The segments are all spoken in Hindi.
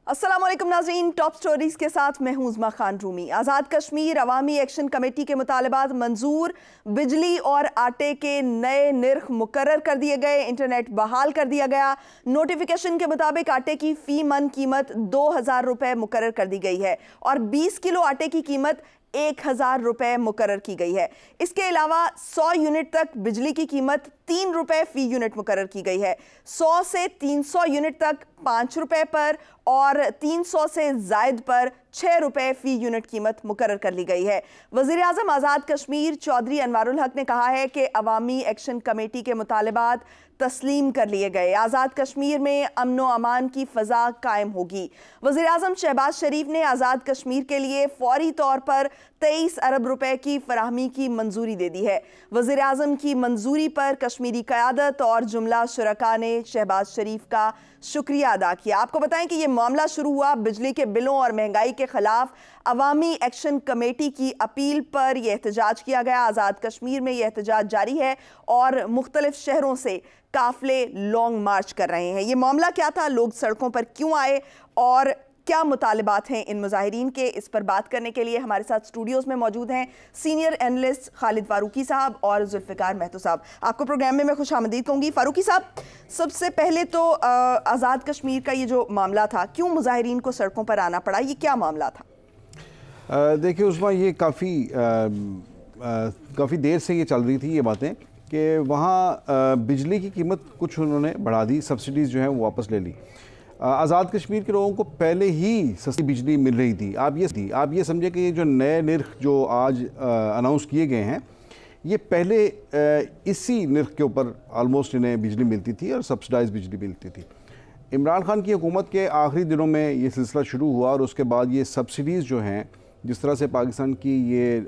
अस्सलाम वालेकुम नाज़रीन, टॉप स्टोरीज के साथ मैं हूं उज़्मा खान रूमी। आज़ाद कश्मीर अवामी एक्शन कमेटी के मुतालबात मंजूर, बिजली और आटे के नए निर्ख मुकर्रर कर दिए गए, इंटरनेट बहाल कर दिया गया। नोटिफिकेशन के मुताबिक आटे की फी मन कीमत 2000 रुपये मुकर्रर कर दी गई है और 20 किलो आटे की कीमत 1000 रुपये मुकर्रर की गई है। इसके अलावा 100 यूनिट तक बिजली की कीमत 3 रुपये फी यूनिट मुकर्रर की गई है। 100 से 300 यूनिट तक 5 रुपये पर और 300 से जायद पर 6 रुपये फी यूनिट कीमत मुकर्रर कर ली गई है। वज़ीर आज़म आज़ाद कश्मीर चौधरी अनवारुल हक ने कहा है कि अवामी एक्शन कमेटी के मुतालबात तस्लीम कर लिए गए। आज़ाद कश्मीर में अमन व अमान की फ़ज़ा कायम होगी। वज़ीर आज़म शहबाज शरीफ ने आज़ाद कश्मीर के लिए फौरी तौर पर 23 अरब रुपए की फराहमी की मंजूरी दे दी है। वज़ीर आज़म की मंजूरी पर कश्मीरी क़यादत और जुमला शुरका ने शहबाज शरीफ का शुक्रिया अदा किया। आपको बताएं कि ये मामला शुरू हुआ बिजली के बिलों और महंगाई के खिलाफ अवामी एक्शन कमेटी की अपील पर यह एहतजाज किया गया। आज़ाद कश्मीर में यह एहतजाज जारी है और मुख्तलिफ शहरों से काफिले लॉन्ग मार्च कर रहे हैं। ये मामला क्या था, लोग सड़कों पर क्यों आए और क्या मुतालिबात हैं इन मुजाहिरीन के, इस पर बात करने के लिए हमारे साथ स्टूडियोज़ में मौजूद हैं सीनियर एनालिस्ट खालिद फारूकी साहब और जुल्फ़िकार महतो साहब। आपको प्रोग्राम में मैं खुशामदीद कहूँगी। फारूकी साहब, सबसे पहले तो आज़ाद कश्मीर का ये जो मामला था, क्यों मुजाहिरीन को सड़कों पर आना पड़ा, ये क्या मामला था? देखिए उस्मा, ये काफ़ी देर से ये चल रही थी ये बातें कि वहाँ बिजली की कीमत कुछ उन्होंने बढ़ा दी, सब्सिडीज़ जो हैं वो वापस ले ली। आज़ाद कश्मीर के लोगों को पहले ही सस्ती बिजली मिल रही थी। आप ये समझे कि ये जो नए निर्ख जो आज अनाउंस किए गए हैं, ये पहले इसी निर्ख के ऊपर आलमोस्ट इन्हें बिजली मिलती थी और सब्सिडाइज बिजली मिलती थी। इमरान खान की हुकूमत के आखिरी दिनों में ये सिलसिला शुरू हुआ और उसके बाद ये सब्सिडीज़ जो हैं, जिस तरह से पाकिस्तान की ये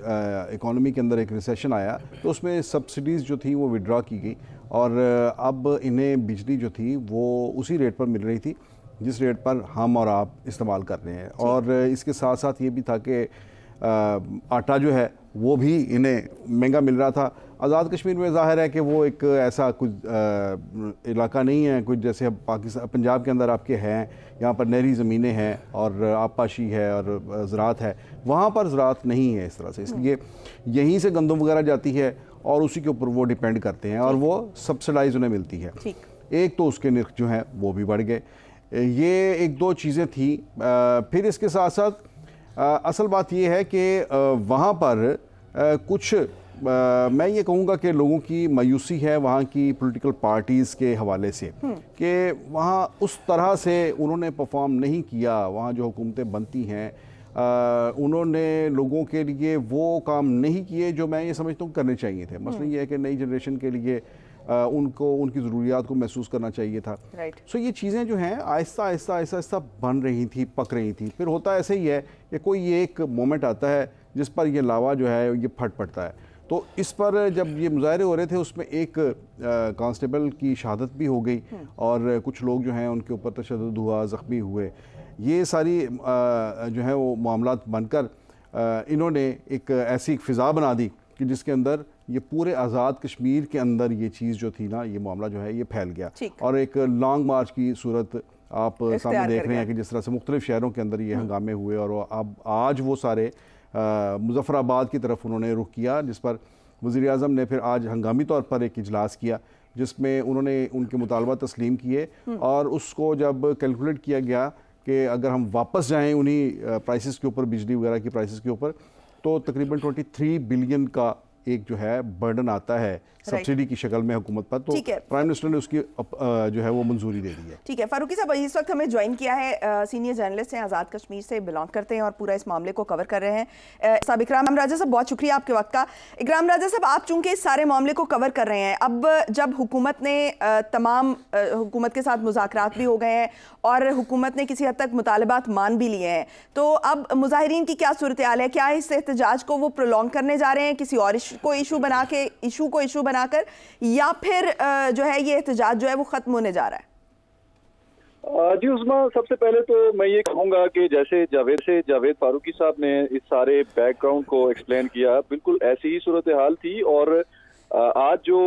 इकॉनमी के अंदर एक रिसेशन आया तो उसमें सब्सिडीज़ जो थी वो विड्रॉ की गई और अब इन्हें बिजली जो थी वो उसी रेट पर मिल रही थी जिस रेट पर हम और आप इस्तेमाल कर रहे हैं। और इसके साथ साथ ये भी था कि आटा जो है वो भी इन्हें महंगा मिल रहा था। आज़ाद कश्मीर में ज़ाहिर है कि वो एक ऐसा कुछ इलाका नहीं है कुछ जैसे पाकिस्तान पंजाब के अंदर आपके हैं, यहाँ पर नहरी ज़मीनें हैं और आबपाशी है और ज़राअत है, वहाँ पर ज़राअत नहीं है इस तरह से, इसलिए यहीं से गंदम वगैरह जाती है और उसी के ऊपर वो डिपेंड करते हैं और वो सब्सिडाइज उन्हें मिलती है। एक तो उसके निर्ख जो हैं वो भी बढ़ गए, ये एक दो चीज़ें थी। फिर इसके साथ साथ असल बात ये है कि वहाँ पर कुछ मैं ये कहूँगा कि लोगों की मायूसी है वहाँ की पॉलिटिकल पार्टीज़ के हवाले से कि वहाँ उस तरह से उन्होंने परफॉर्म नहीं किया। वहाँ जो हुकूमतें बनती हैं उन्होंने लोगों के लिए वो काम नहीं किए जो मैं ये समझता हूँ करने चाहिए थे। मसला ये है कि नई जनरेशन के लिए उनको उनकी ज़रूरियात को महसूस करना चाहिए था। सो ये चीज़ें जो हैं आहिस्ता आहिस्ता आहिस्ता आहिस्ता बन रही थी, पक रही थी। फिर होता ऐसे ही है कि कोई एक मोमेंट आता है जिस पर ये लावा जो है ये फट पड़ता है। तो इस पर जब ये मुजाहरे हो रहे थे उसमें एक कांस्टेबल की शहादत भी हो गई और कुछ लोग जो हैं उनके ऊपर तशद्दुद हुआ, ज़ख्मी हुए। ये सारी जो है वो मामलात बनकर इन्होंने एक ऐसी फ़िज़ा बना दी कि जिसके अंदर ये पूरे आज़ाद कश्मीर के अंदर ये चीज़ जो थी ना, ये मामला जो है ये फैल गया और एक लॉन्ग मार्च की सूरत आप सामने देख रहे हैं कि जिस तरह से मुख्तलिफ शहरों के अंदर ये हंगामे हुए और अब आज वो सारे मुज़फ़्फ़राबाद की तरफ उन्होंने रुख किया, जिस पर वज़ीर आज़म ने फिर आज हंगामी तौर पर एक इजलास किया जिसमें उन्होंने उनके मुतालबा तस्लीम किए और उसको जब कैलकुलेट किया गया कि अगर हम वापस जाएँ उन्हीं प्राइसेस के ऊपर, बिजली वगैरह की प्राइसेस के ऊपर, तो तकरीबन 23 बिलियन का एक जो है बर्डन आता है सब्सिडी की शक्ल में हुकूमत पर। तो प्राइम मिनिस्टर ने उसकी जो है वो मंजूरी दे दी है। ठीक है फारूकी साहब, इस वक्त हमें ज्वाइन किया है सीनियर जर्नलिस्ट हैं, आज़ाद कश्मीर से बिलोंग करते हैं और पूरा इस मामले को कवर कर रहे हैं साहब इकराम राजा साहब। बहुत शुक्रिया आपके वक्त का। इकराम राजा साहब, आप चूंकि इस सारे मामले को कवर कर रहे हैं, अब जब हुकूमत ने तमाम हुकूमत के साथ मुज़ाकरात भी हो गए हैं और हुकूमत ने किसी हद तक मुतालबात मान भी लिए हैं, तो अब मुजाहिरीन की क्या सूरत हाल है? क्या इस एहतजाज को वो प्रोलॉन्ग करने जा रहे हैं किसी और इशू को इशू बनाकर, या फिर जो है ये एहतजाज जो है वो खत्म होने जा रहा है? जी उस्मा, सबसे पहले तो मैं ये कहूँगा कि जैसे जावेद फारूकी साहब ने इस सारे बैकग्राउंड को एक्सप्लेन किया, बिल्कुल ऐसी ही सूरत हाल थी और आज जो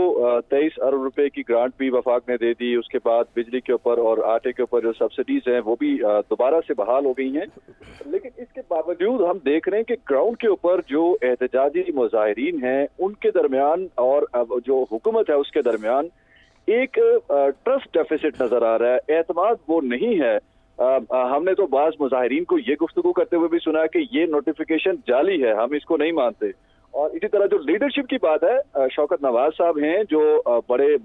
23 अरब रुपए की ग्रांट भी वफाक ने दे दी, उसके बाद बिजली के ऊपर और आटे के ऊपर जो सब्सिडीज हैं वो भी दोबारा से बहाल हो गई हैं। लेकिन इसके बावजूद हम देख रहे हैं कि ग्राउंड के ऊपर जो एहतजाजी मुजाहिरीन हैं उनके दरमियान और जो हुकूमत है उसके दरमियान एक ट्रस्ट डेफिसिट नजर आ रहा है, एतमाद वो नहीं है। हमने तो बाज मुजाहिरीन को ये गुफ्तगू करते हुए भी सुना कि ये नोटिफिकेशन जाली है, हम इसको नहीं मानते। और इसी तरह जो लीडरशिप की बात है, शौकत नवाज साहब हैं जो बड़े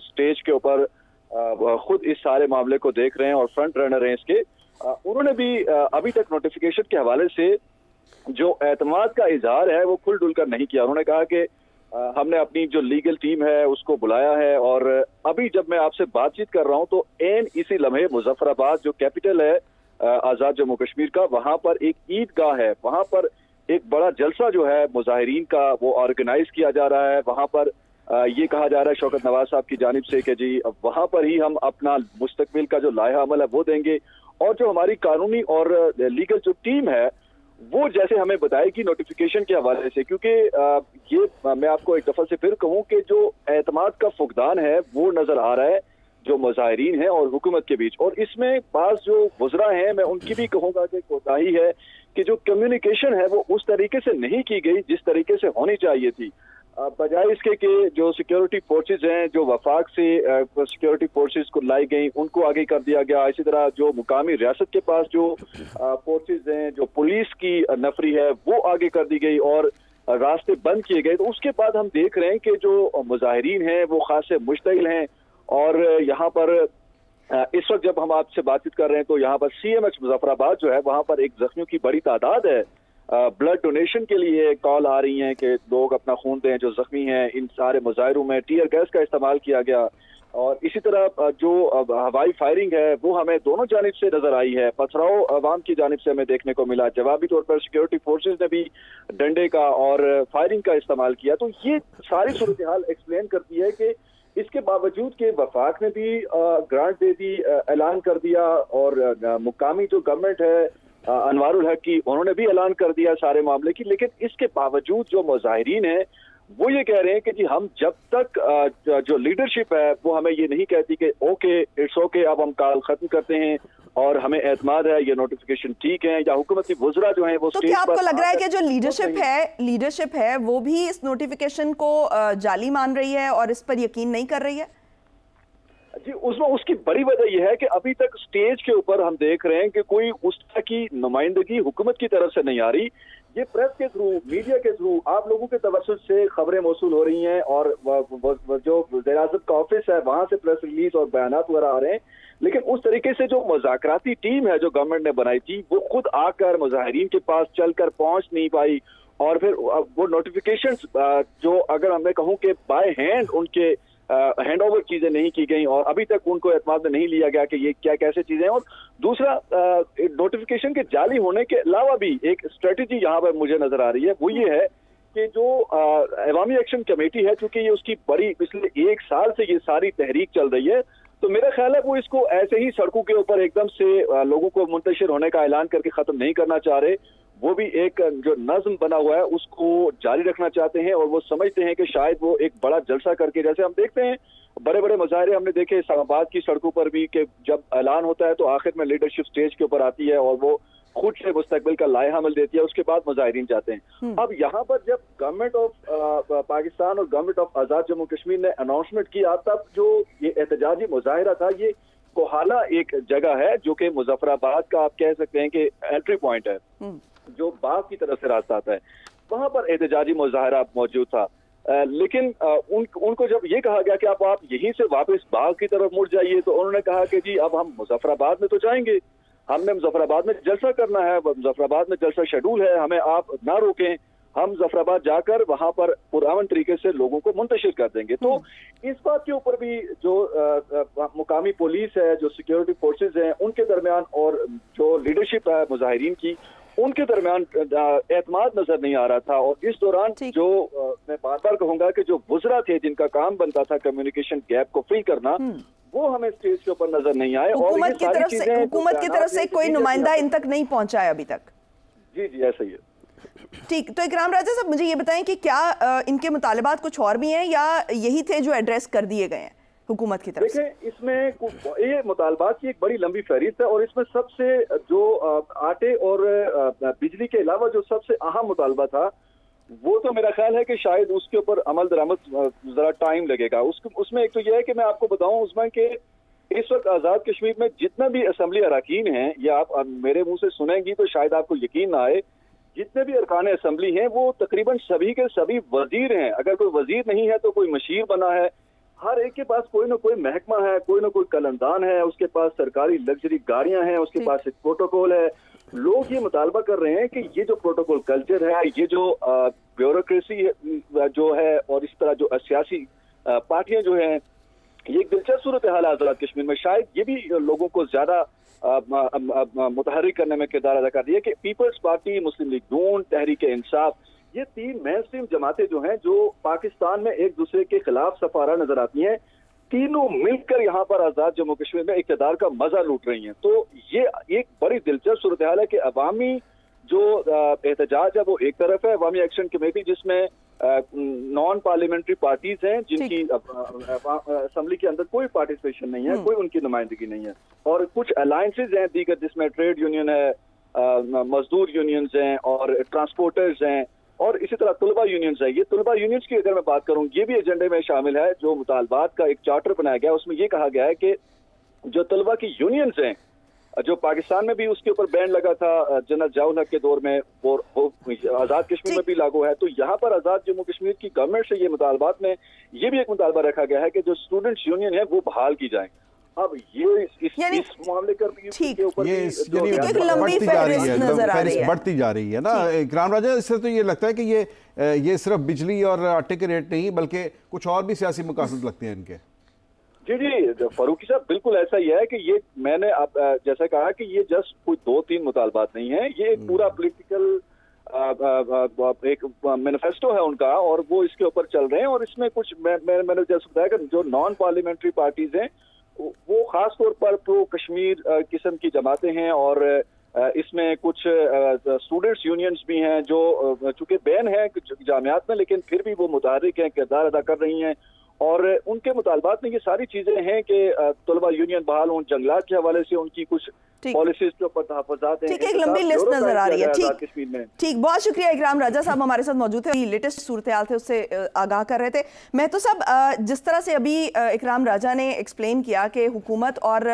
स्टेज के ऊपर खुद इस सारे मामले को देख रहे हैं और फ्रंट रनर हैं इसके, उन्होंने भी अभी तक नोटिफिकेशन के हवाले से जो एतमाद का इजहार है वो खुल डुल कर नहीं किया। उन्होंने कहा कि हमने अपनी जो लीगल टीम है उसको बुलाया है और अभी जब मैं आपसे बातचीत कर रहा हूं तो एन इसी लम्हे मुजफ्फराबाद जो कैपिटल है आज़ाद जम्मू कश्मीर का, वहां पर एक ईदगाह है, वहां पर एक बड़ा जलसा जो है मुजाहिरीन का वो ऑर्गेनाइज किया जा रहा है। वहां पर ये कहा जा रहा है शौकत नवाज साहब की जानिब से कि जी वहां पर ही हम अपना मुस्तकबिल का जो लाया अमल है वो देंगे और जो हमारी कानूनी और लीगल जो टीम है वो जैसे हमें बताएगी नोटिफिकेशन के हवाले से, क्योंकि ये मैं आपको एक दफा से फिर कहूं कि जो एतमाद का फुकदान है वो नजर आ रहा है जो मुजाहिरीन हैं और हुकूमत के बीच। और इसमें पास जो गुजरा हैं मैं उनकी भी कहूंगा कि कोताही है कि जो कम्युनिकेशन है वो उस तरीके से नहीं की गई जिस तरीके से होनी चाहिए थी। बजाय इसके कि जो सिक्योरिटी फोर्सेज हैं जो वफाक से सिक्योरिटी फोर्सेज को लाई गई उनको आगे कर दिया गया। इसी तरह जो मुकामी रियासत के पास जो फोर्सेज हैं, जो पुलिस की नफरी है वो आगे कर दी गई और रास्ते बंद किए गए। तो उसके बाद हम देख रहे हैं कि जो मुजाहिरीन हैं वो खासे मुश्तइल हैं और यहाँ पर इस वक्त जब हम आपसे बातचीत कर रहे हैं तो यहाँ पर CMH मुजफ्फराबाद जो है वहाँ पर एक जख्मियों की बड़ी तादाद है। ब्लड डोनेशन के लिए कॉल आ रही हैं कि लोग अपना खून दें जो जख्मी हैं। इन सारे मुजाहिरों में टीयर गैस का इस्तेमाल किया गया और इसी तरह जो हवाई फायरिंग है वो हमें दोनों जानिब से नजर आई है। पथराव अवाम की जानिब से हमें देखने को मिला, जवाबी तौर पर सिक्योरिटी फोर्सेज ने भी डंडे का और फायरिंग का इस्तेमाल किया। तो ये सारी सूरत हाल एक्सप्लेन करती है कि इसके बावजूद के वफाक ने भी ग्रांट दे दी, ऐलान कर दिया और मुकामी जो गवर्नमेंट है अनवारुल हक की उन्होंने भी ऐलान कर दिया सारे मामले की। लेकिन इसके बावजूद जो मुजाहिरीन हैं वो ये कह रहे हैं कि जी हम जब तक जो लीडरशिप है वो हमें ये नहीं कहती कि ओके इट्स ओके अब हम काल खत्म करते हैं और हमें एतमाद है ये नोटिफिकेशन ठीक है, या हुकूमत की वज़रा जो है वो तो क्या आपको लग रहा है कि जो लीडरशिप है वो भी इस नोटिफिकेशन को जाली मान रही है और इस पर यकीन नहीं कर रही है? जी उसमें उसकी बड़ी वजह यह है कि अभी तक स्टेज के ऊपर हम देख रहे हैं कि कोई उस तरह की नुमाइंदगी हुकूमत की तरफ से नहीं आ रही। ये प्रेस के थ्रू, मीडिया के थ्रू आप लोगों के तवज्जुह से खबरें मौसूल हो रही हैं और जो वज़ीर-ए-आज़म का ऑफिस है वहां से प्रेस रिलीज और बयानात वगैरह आ रहे हैं। लेकिन उस तरीके से जो मुज़ाकराती टीम है जो गवर्नमेंट ने बनाई थी वो खुद आकर मुजाहिरीन के पास चलकर पहुंच नहीं पाई और फिर वो नोटिफिकेशंस जो अगर मैं कहूं कि बाय हैंड उनके हैंड ओवर चीजें नहीं की गई और अभी तक उनको एतमाद में नहीं लिया गया कि ये क्या कैसे चीजें हैं। और दूसरा नोटिफिकेशन के जाली होने के अलावा भी एक स्ट्रेटेजी यहाँ पर मुझे नजर आ रही है, वो ये है कि जो अवामी एक्शन कमेटी है, चूंकि ये उसकी बड़ी पिछले 1 साल से ये सारी तहरीक चल रही है, तो मेरा ख्याल है वो इसको ऐसे ही सड़कों के ऊपर एकदम से लोगों को मुंतशिर होने का ऐलान करके खत्म नहीं करना चाह रहे। वो भी एक जो नज्म बना हुआ है उसको जारी रखना चाहते हैं और वो समझते हैं कि शायद वो एक बड़ा जलसा करके, जैसे हम देखते हैं बड़े बड़े मुजाहरे हमने देखे इस्लामाबाद की सड़कों पर भी कि जब ऐलान होता है तो आखिर में लीडरशिप स्टेज के ऊपर आती है और वो खुद से मुस्तकबिल का लाया हमल देती है, उसके बाद मुजाहिरीन जाते हैं। अब यहाँ पर जब गवर्नमेंट ऑफ पाकिस्तान और गवर्नमेंट ऑफ आज़ाद जम्मू कश्मीर ने अनाउंसमेंट किया तब जो ये एहतजाजी मुजाहिरा था, ये कोहाला एक जगह है जो कि मुजफ्फराबाद का आप कह सकते हैं कि एंट्री पॉइंट है, जो बाग की तरफ से रास्ता आता है, वहां पर एहतजाजी मुजाहिरा मौजूद था। लेकिन उनको जब ये कहा गया कि आप यहीं से वापस बाग की तरफ मुड़ जाइए, तो उन्होंने कहा कि जी अब हम मुजफ्फराबाद में तो जाएंगे, हमने मुजफ्फराबाद में जलसा करना है, मुजफ्फराबाद में जलसा शेड्यूल है, हमें आप ना रोकें, हम मुजफ्फराबाद जाकर वहां पर पुरअमन तरीके से लोगों को मुंतशिर कर देंगे। तो इस बात के ऊपर भी जो मुकामी पुलिस है, जो सिक्योरिटी फोर्सेज हैं, उनके दरमियान और जो लीडरशिप है मुजाहिरीन की, उनके दरमियान एतमाद नजर नहीं आ रहा था। और इस दौरान जो मैं बार बार कहूंगा कि जो वज़रा थे जिनका काम बनता था कम्युनिकेशन गैप को फिल करना, वो हमें स्टेज के ऊपर नजर नहीं आए। और हुकूमत की तरफ से कोई नुमाइंदा इन तक नहीं पहुंचा है अभी तक। जी ऐसा ही है। ठीक, तो इकराम राजा साहब मुझे ये बताएं कि क्या इनके मुतालबात कुछ और भी हैं या यही थे जो एड्रेस कर दिए गए हैं हुकूमत की तरफ से? देखें, इसमें ये मुतालबात की एक बड़ी लंबी फहरिस्त है और इसमें सबसे जो आटे और बिजली के अलावा जो सबसे अहम मुतालबा था वो तो मेरा ख्याल है कि शायद उसके ऊपर अमल दरामद जरा टाइम लगेगा। उसमें एक तो यह है कि मैं आपको बताऊं उस्मान के इस वक्त आज़ाद कश्मीर में जितना भी असम्बली अरकान हैं, या आप मेरे मुंह से सुनेंगी तो शायद आपको यकीन ना आए, जितने भी अरकान असम्बली हैं वो तकरीबन सभी के सभी वजीर हैं। अगर कोई वजीर नहीं है तो कोई मशीर बना है। हर एक के पास कोई ना कोई महकमा है, कोई ना कोई कलंदान है, उसके पास सरकारी लग्जरी गाड़ियां हैं, उसके पास एक प्रोटोकॉल है। लोग ये मुतालबा कर रहे हैं कि ये जो प्रोटोकॉल कल्चर है, ये जो ब्यूरोक्रेसी जो है और इस तरह जो सियासी पार्टियां जो हैं, ये एक दिलचस्प सूरत हाल है आज़ाद कश्मीर में। शायद ये भी लोगों को ज्यादा मुतहर्रिक करने में किरदार अदा कर रही है कि पीपल्स पार्टी, मुस्लिम लीग नून, तहरीक इंसाफ, ये तीन मेनस्ट्रीम जमातें जो हैं जो पाकिस्तान में एक दूसरे के खिलाफ सफारा नजर आती हैं, तीनों मिलकर यहाँ पर आजाद जम्मू कश्मीर में इक़्तिदार का मजा लूट रही हैं। तो ये एक बड़ी दिलचस्प सूरत हाल है कि अवामी जो एहतजाज है वो एक तरफ है, अवामी एक्शन कमेटी जिसमें नॉन पार्लियामेंट्री पार्टीज हैं जिनकी असम्बली के अंदर कोई पार्टिसिपेशन नहीं है, कोई उनकी नुमाइंदगी नहीं है, और कुछ अलायंसेज हैं दीगर जिसमें ट्रेड यूनियन है, मजदूर यूनियंस हैं और ट्रांसपोर्टर्स हैं और इसी तरह तलबा यूनियंस है। ये तलबा यूनियंस की अगर मैं बात करूं, ये भी एजेंडे में शामिल है। जो मुतालबात का एक चार्टर बनाया गया उसमें ये कहा गया है कि जो तलबा की यूनियंस हैं, जो पाकिस्तान में भी उसके ऊपर बैन लगा था जनरल जियाउल हक के दौर में, वो आज़ाद कश्मीर में भी लागू है। तो यहाँ पर आज़ाद जम्मू कश्मीर की गवर्नमेंट से ये मुतालबात में ये भी एक मुतालबा रखा गया है कि जो स्टूडेंट्स यूनियन है वो बहाल की जाए। अब ये इस मामले का के ऊपर बढ़ती जा रही है ना इकराम राजा। इससे तो ये लगता है कि ये सिर्फ बिजली और आटे के रेट नहीं बल्कि कुछ और भी सियासी मकासद लगते हैं इनके। जी जी फारूकी साहब, बिल्कुल ऐसा ही है कि ये मैंने आप जैसा कहा कि ये जस्ट कोई 2-3 मुतालबात नहीं है, ये एक पूरा पॉलिटिकल एक मैनिफेस्टो है उनका और वो इसके ऊपर चल रहे हैं। और इसमें कुछ मैंने जैसे बताया कि जो नॉन पार्लियामेंट्री पार्टीज हैं वो खास तौर पर प्रो कश्मीर किस्म की जमातें हैं और इसमें कुछ स्टूडेंट्स यूनियंस भी हैं जो चूंकि बैन है जामियात में लेकिन फिर भी वो मुतहर्रिक हैं, किरदार अदा कर रही हैं। और उनके मुतालबात में ये सारी चीजें हैं कि तलबा यूनियन बहाल हों, जंगलात के हवाले से उनकी कुछ पॉलिसीज के ऊपर तहफ़्फ़ुज़ात हैं। एक लंबी लिस्ट नजर आ रही है। ठीक, बहुत शुक्रिया इकराम राजा साहब हमारे साथ मौजूद थे, लेटेस्ट सूरत-ए-हाल थे उससे आगाह कर रहे थे। मैं तो सब जिस तरह से अभी इकराम राजा ने एक्सप्लेन किया कि हुकूमत और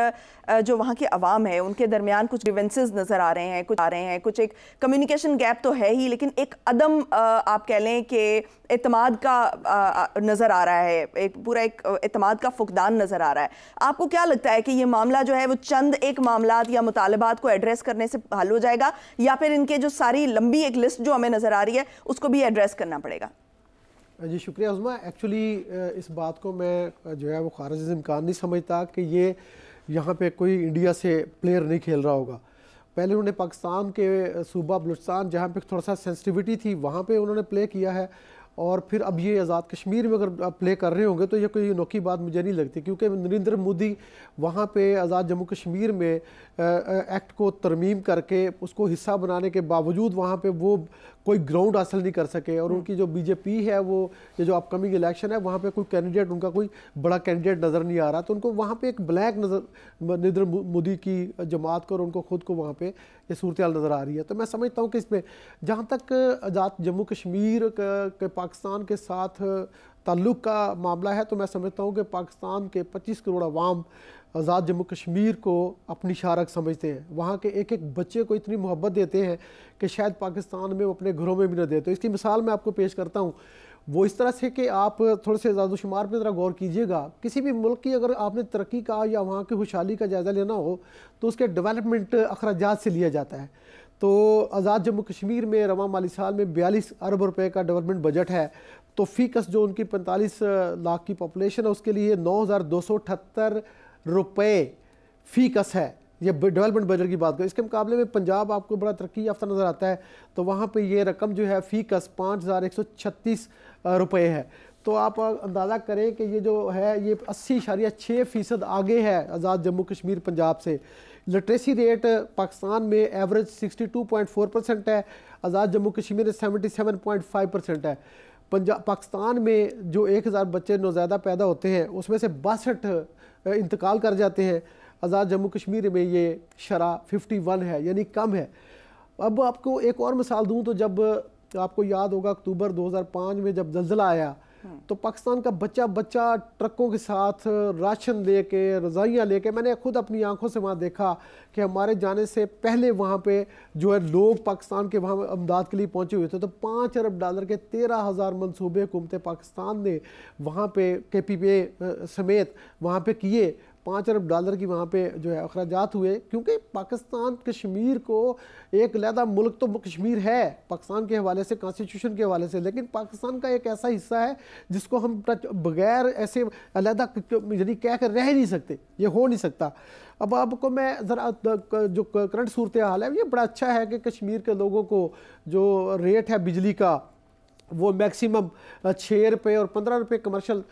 जो वहाँ के अवाम है उनके दरमियान कुछ डिफरेंसेस नजर आ रहे हैं, कुछ एक कम्युनिकेशन गैप तो है ही, लेकिन एक अदम आप कह लें कि एतमाद का नजर आ रहा है, एक पूरा एक एतमाद का फुकदान नजर आ रहा है। आपको क्या लगता है कि ये मामला जो है वो चंद एक मामलात या मुतालबात को एड्रेस करने से हल हो जाएगा या फिर इनके जो सारी लंबी एक लिस्ट जो हमें नजर आ रही है उसको भी एड्रेस करना पड़ेगा? जी शुक्रिया उस्मा। एक्चुअली इस बात को मैं जो है वो खारिज इम्कान नहीं समझता कि ये यहाँ पे कोई इंडिया से प्लेयर नहीं खेल रहा होगा। पहले उन्होंने पाकिस्तान के सूबा बलूचिस्तान जहाँ पे थोड़ा सा सेंसिटिविटी थी वहाँ पे उन्होंने प्ले किया है और फिर अब ये आज़ाद कश्मीर में अगर प्ले कर रहे होंगे तो ये कोई अनोखी बात मुझे नहीं लगती, क्योंकि नरेंद्र मोदी वहाँ पे आज़ाद जम्मू कश्मीर में एक्ट को तरमीम करके उसको हिस्सा बनाने के बावजूद वहाँ पे वो कोई ग्राउंड हासिल नहीं कर सके। और उनकी जो बीजेपी है वो ये जो अपकमिंग इलेक्शन है वहाँ पे कोई कैंडिडेट उनका कोई बड़ा कैंडिडेट नज़र नहीं आ रहा, तो उनको वहाँ पे एक ब्लैक नज़र नरेंद्र मोदी की जमात को और उनको खुद को वहाँ पे ये सूरत हाल नज़र आ रही है। तो मैं समझता हूँ कि इसमें जहाँ तक आज़ाद जम्मू कश्मीर के पाकिस्तान के साथ ताल्लुक़ का मामला है तो मैं समझता हूँ कि पाकिस्तान के 25 करोड़ अवाम आज़ाद जम्मू कश्मीर को अपनी शारक समझते हैं। वहाँ के एक एक बच्चे को इतनी मोहब्बत देते हैं कि शायद पाकिस्तान में वो अपने घरों में भी न दे। तो इसकी मिसाल मैं आपको पेश करता हूँ, वो इस तरह से कि आप थोड़े से ज़ादोशुमार पर ज़रा गौर कीजिएगा। किसी भी मुल्क की अगर आपने तरक्की का या वहाँ की खुशहाली का जायज़ा लेना हो तो उसके डेवलपमेंट अखराजात से लिया जाता है। तो आज़ाद जम्मू कश्मीर में रवां माली साल में 42 अरब रुपए का डेवलपमेंट बजट है, तो फ़ीकस जो उनकी 45 लाख की पॉपुलेशन है उसके लिए 9,278 रुपये फ़ीकस है। ये डेवलपमेंट बजट की बात करें। इसके मुकाबले में पंजाब आपको बड़ा तरक्की याफ्ता नज़र आता है, तो वहाँ पे ये रकम जो है फ़ीकस 5,136 रुपये है। तो आप अंदाज़ा करें कि ये जो है ये 80.6% आगे है आज़ाद जम्मू कश्मीर पंजाब से। लिटरेसी रेट पाकिस्तान में एवरेज 62.4% है, आज़ाद जम्मू कश्मीर में 77.5% है। पाकिस्तान में जो 1000 बच्चे नौज़ायदा पैदा होते हैं उसमें से 62 इंतकाल कर जाते हैं। आज़ाद जम्मू कश्मीर में ये शरह 51 है, यानी कम है। अब आपको एक और मिसाल दूं तो जब आपको याद होगा अक्टूबर 2005 में जब ज़लज़ला आया तो पाकिस्तान का बच्चा बच्चा ट्रकों के साथ राशन लेके, रज़ाइयाँ लेके, मैंने खुद अपनी आंखों से वहाँ देखा कि हमारे जाने से पहले वहाँ पे जो है लोग पाकिस्तान के वहाँ अमदाद के लिए पहुँचे हुए थे। तो $5 अरब के 13,000 मनसूबे हुकूमत पाकिस्तान ने वहाँ पे KPPA समेत वहाँ पे किए। $5 अरब की वहाँ पे जो है अखराजात हुए, क्योंकि पाकिस्तान कश्मीर को एक अलहदा मुल्क तो कश्मीर है पाकिस्तान के हवाले से, कॉन्स्टिट्यूशन के हवाले से, लेकिन पाकिस्तान का एक ऐसा हिस्सा है जिसको हम बगैर ऐसे अलहदा यानी कह कर रह ही नहीं सकते, ये हो नहीं सकता। अब आपको मैं ज़रा जो करंट सूरत हाल है, ये बड़ा अच्छा है कि कश्मीर के लोगों को जो रेट है बिजली का वो मैक्सिमम 6 रुपये और 15 रुपये कमर्शल,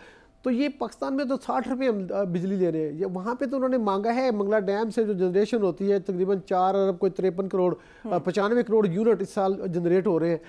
तो ये पाकिस्तान में तो 60 रुपये हम बिजली ले रहे हैं। ये वहाँ पे तो उन्होंने मांगा है, मंगला डैम से जो जनरेशन होती है तकरीबन 4 अरब कोई 53 करोड़ 95 करोड़ यूनिट इस साल जनरेट हो रहे हैं,